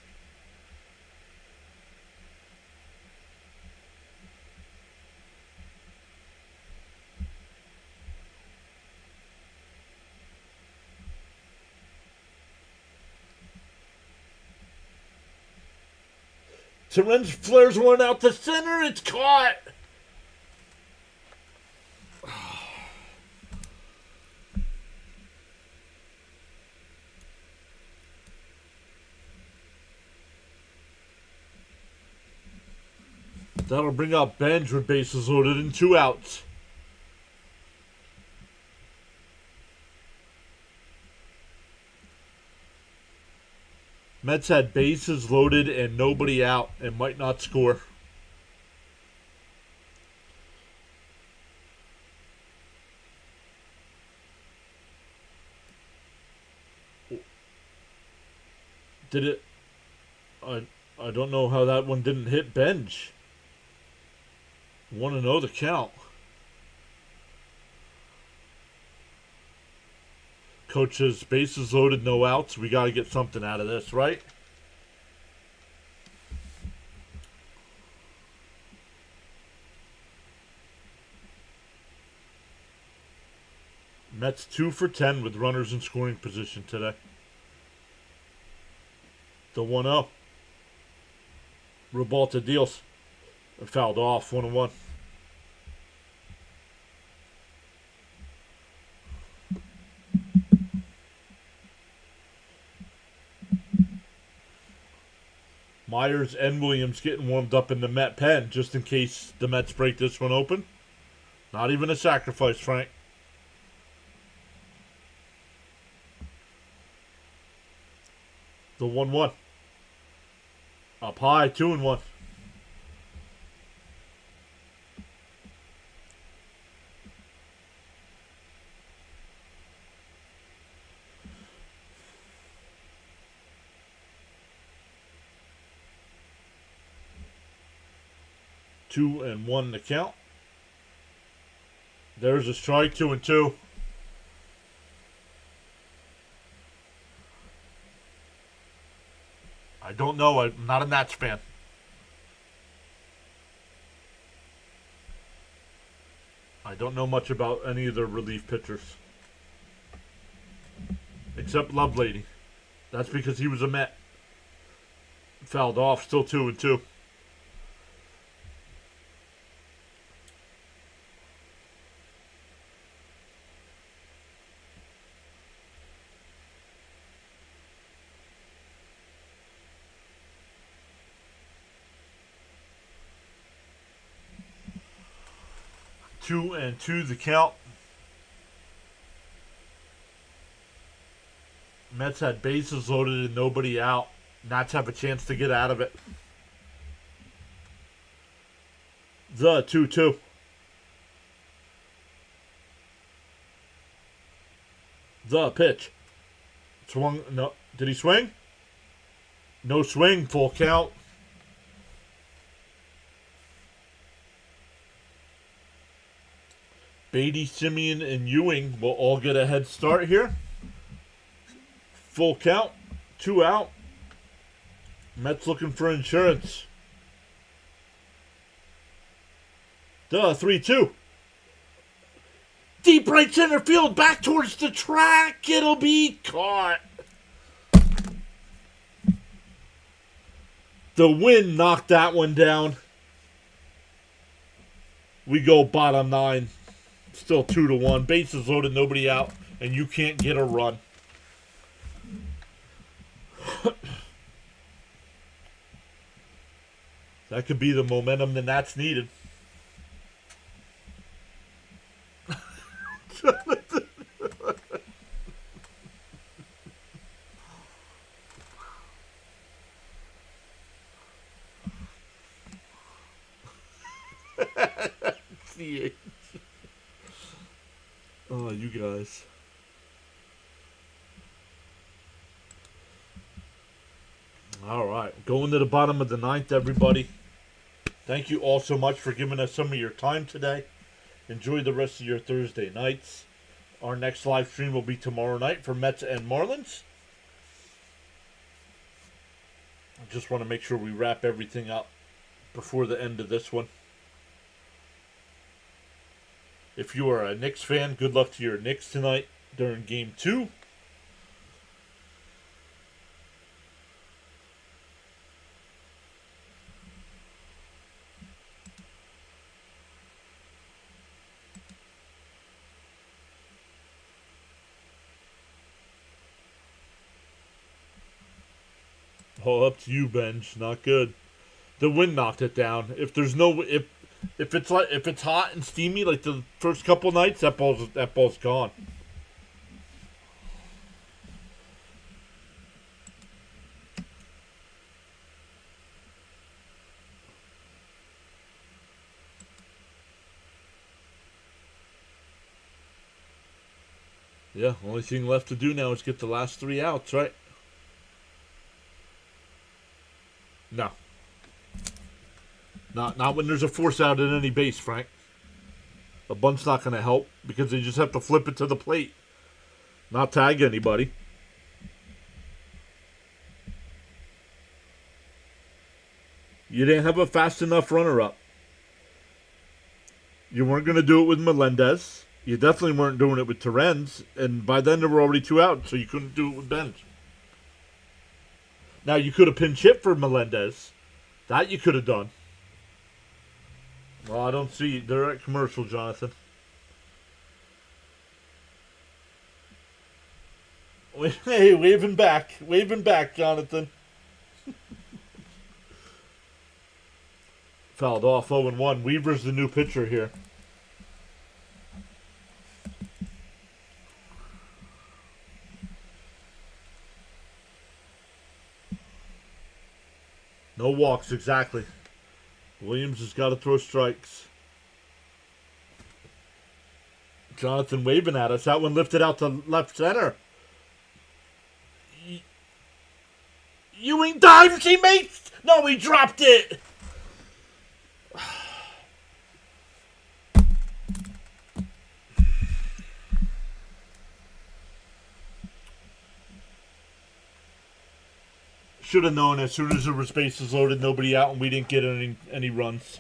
Terrence flares one out the center. It's caught. That'll bring up Benj with bases loaded and 2 outs. Mets had bases loaded and nobody out and might not score. Did it? I don't know how that one didn't hit Benj. Want to know the count. Coach says bases loaded, no outs. We got to get something out of this, right? Mets 2 for 10 with runners in scoring position today. The 1-0. Robalta deals. Fouled off. 1-1. Myers and Williams getting warmed up in the Met pen just in case the Mets break this one open. Not even a sacrifice, Frank. The 1-1. Up high, 2-1. 2-1 the count. There's a strike, 2-2. I don't know. I'm not a Nats fan. I don't know much about any of the relief pitchers. Except Lovelady. That's because he was a Met. Fouled off, still 2-2. Two and two the count. Mets had bases loaded and nobody out. Nats have a chance to get out of it. The 2-2. The pitch. Swung. No. Did he swing? No swing. Full count. Beatty, Simeon, and Ewing will all get a head start here. Full count. 2 out. Mets looking for insurance. 3-2. Deep right center field. Back towards the track. It'll be caught. The wind knocked that one down. We go bottom 9. Still 2-1. Bases loaded, nobody out, and you can't get a run. That could be the momentum the Nats needed. Oh, you guys. All right. Going to the bottom of the 9th, everybody. Thank you all so much for giving us some of your time today. Enjoy the rest of your Thursday nights. Our next live stream will be tomorrow night for Mets and Marlins. I just want to make sure we wrap everything up before the end of this one. If you are a Knicks fan, good luck to your Knicks tonight during Game 2. Oh, up to you, Benj. Not good. The wind knocked it down. If it's hot and steamy like the first couple nights, that ball's gone. Yeah, only thing left to do now is get the last 3 outs, right? No. Not when there's a force out at any base, Frank. A bunt's not going to help because they just have to flip it to the plate. Not tag anybody. You didn't have a fast enough runner-up. You weren't going to do it with Melendez. You definitely weren't doing it with Terens. And by then there were already 2 out, so you couldn't do it with Benj. Now, you could have pinch hit for Melendez. That you could have done. Well, I don't see. They're at commercial, Jonathan. Hey, waving back. Waving back, Jonathan. Fouled off 0-1. Weaver's the new pitcher here. No walks, exactly. Williams has got to throw strikes. Jonathan waving at us. That one lifted out to left center. Ewing dives. He makes... No, he dropped it. Should have known as soon as there was bases loaded, nobody out, and we didn't get any runs.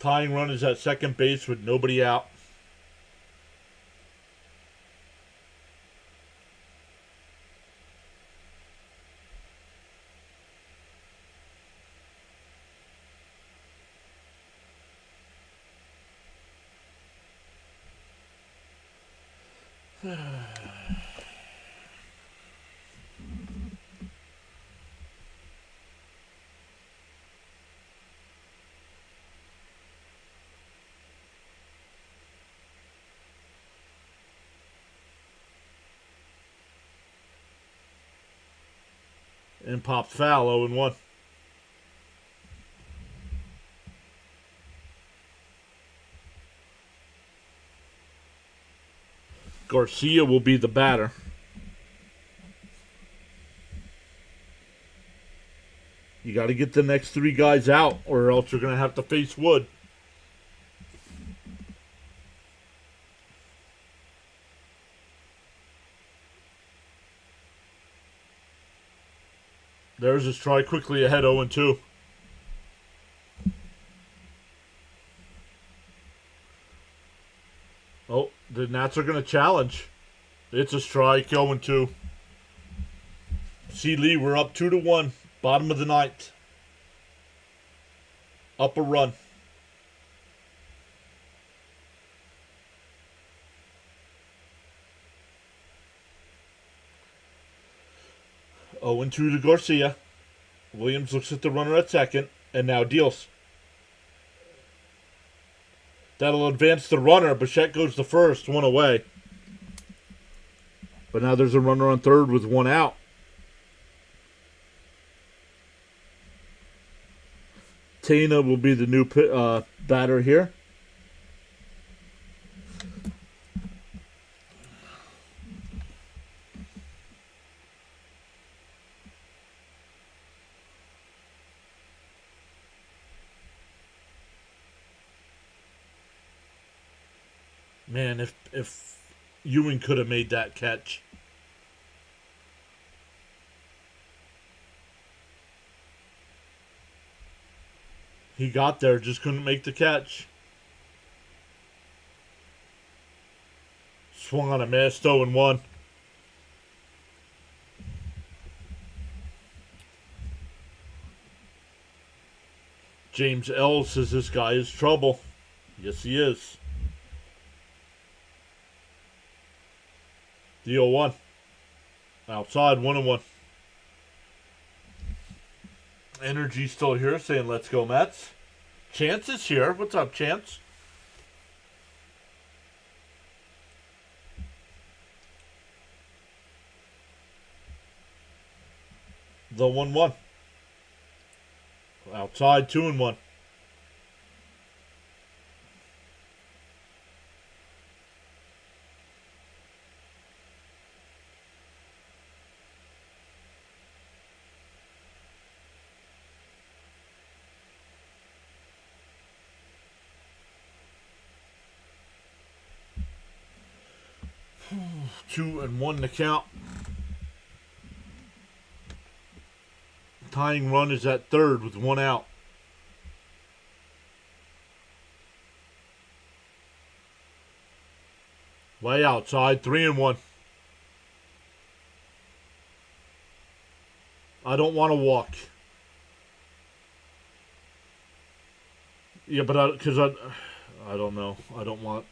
Tying run is at second base with nobody out. And popped foul, 0-1. Garcia will be the batter. You got to get the next three guys out, or else you're going to have to face Wood. There's his try quickly ahead, 0-2. Oh, the Nats are going to challenge. It's a strike, 0-2. See Lee, we're up 2-1. Bottom of the ninth. Up a run. Oh, 0-2 to Garcia. Williams looks at the runner at second and now deals. That'll advance the runner. Bichette goes to first, one away. But now there's a runner on third with one out. Tena will be the new batter here. Man, if Ewing could have made that catch. He got there, just couldn't make the catch. Swung on a miss, 0-1. James L. says this guy is trouble. Yes, he is. The 0-1. Outside, 1-1. Energy still here saying, let's go, Mets. Chance is here. What's up, Chance? The 1-1. Outside, 2-1. Two and one to count. Tying run is at third with one out. Way outside, 3-1. I don't want to walk. Yeah, but I don't know. I don't want.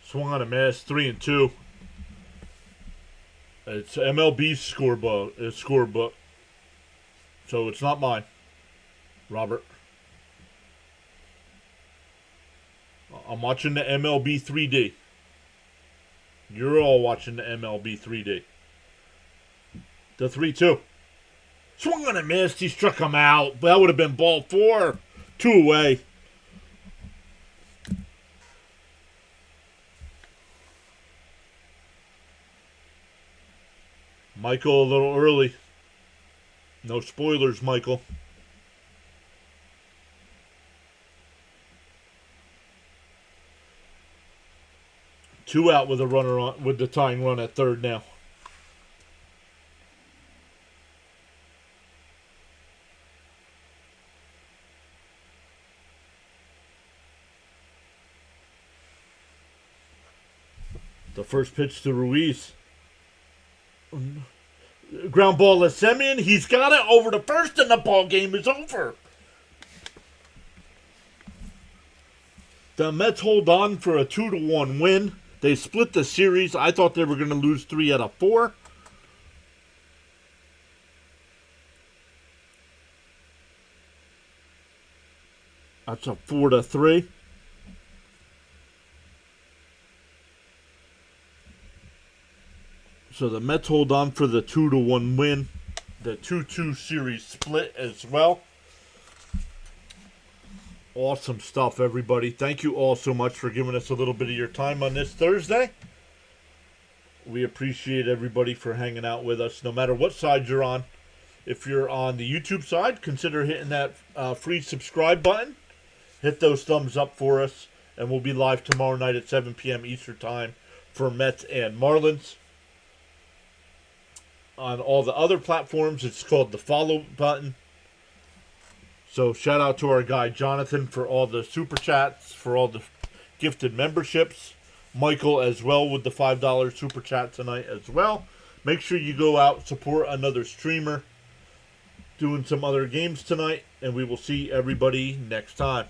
Swung on a miss, 3-2. It's MLB's scorebook. So it's not mine. Robert. I'm watching the MLB 3D. You're all watching the MLB 3D. The 3-2. Swung on and missed. He struck him out. That would have been ball 4. 2 away. Michael a little early. No spoilers, Michael. Two out with a runner on, with the tying run at third now. The first pitch to Ruiz. Ground ball to Semyon. He's got it over to first, and the ball game is over. The Mets hold on for a 2-1 win. They split the series. I thought they were going to lose 3 out of 4. That's a 4-3. So the Mets hold on for the 2-1 win. The 2-2 series split as well. Awesome stuff, everybody. Thank you all so much for giving us a little bit of your time on this Thursday. We appreciate everybody for hanging out with us, no matter what side you're on. If you're on the YouTube side, consider hitting that free subscribe button. Hit those thumbs up for us, and we'll be live tomorrow night at 7 p.m. Eastern Time for Mets and Marlins. On all the other platforms, it's called the follow button. So shout out to our guy Jonathan for all the super chats, for all the gifted memberships. Michael as well with the $5 super chat tonight as well. Make sure you go out, support another streamer doing some other games tonight, and we will see everybody next time.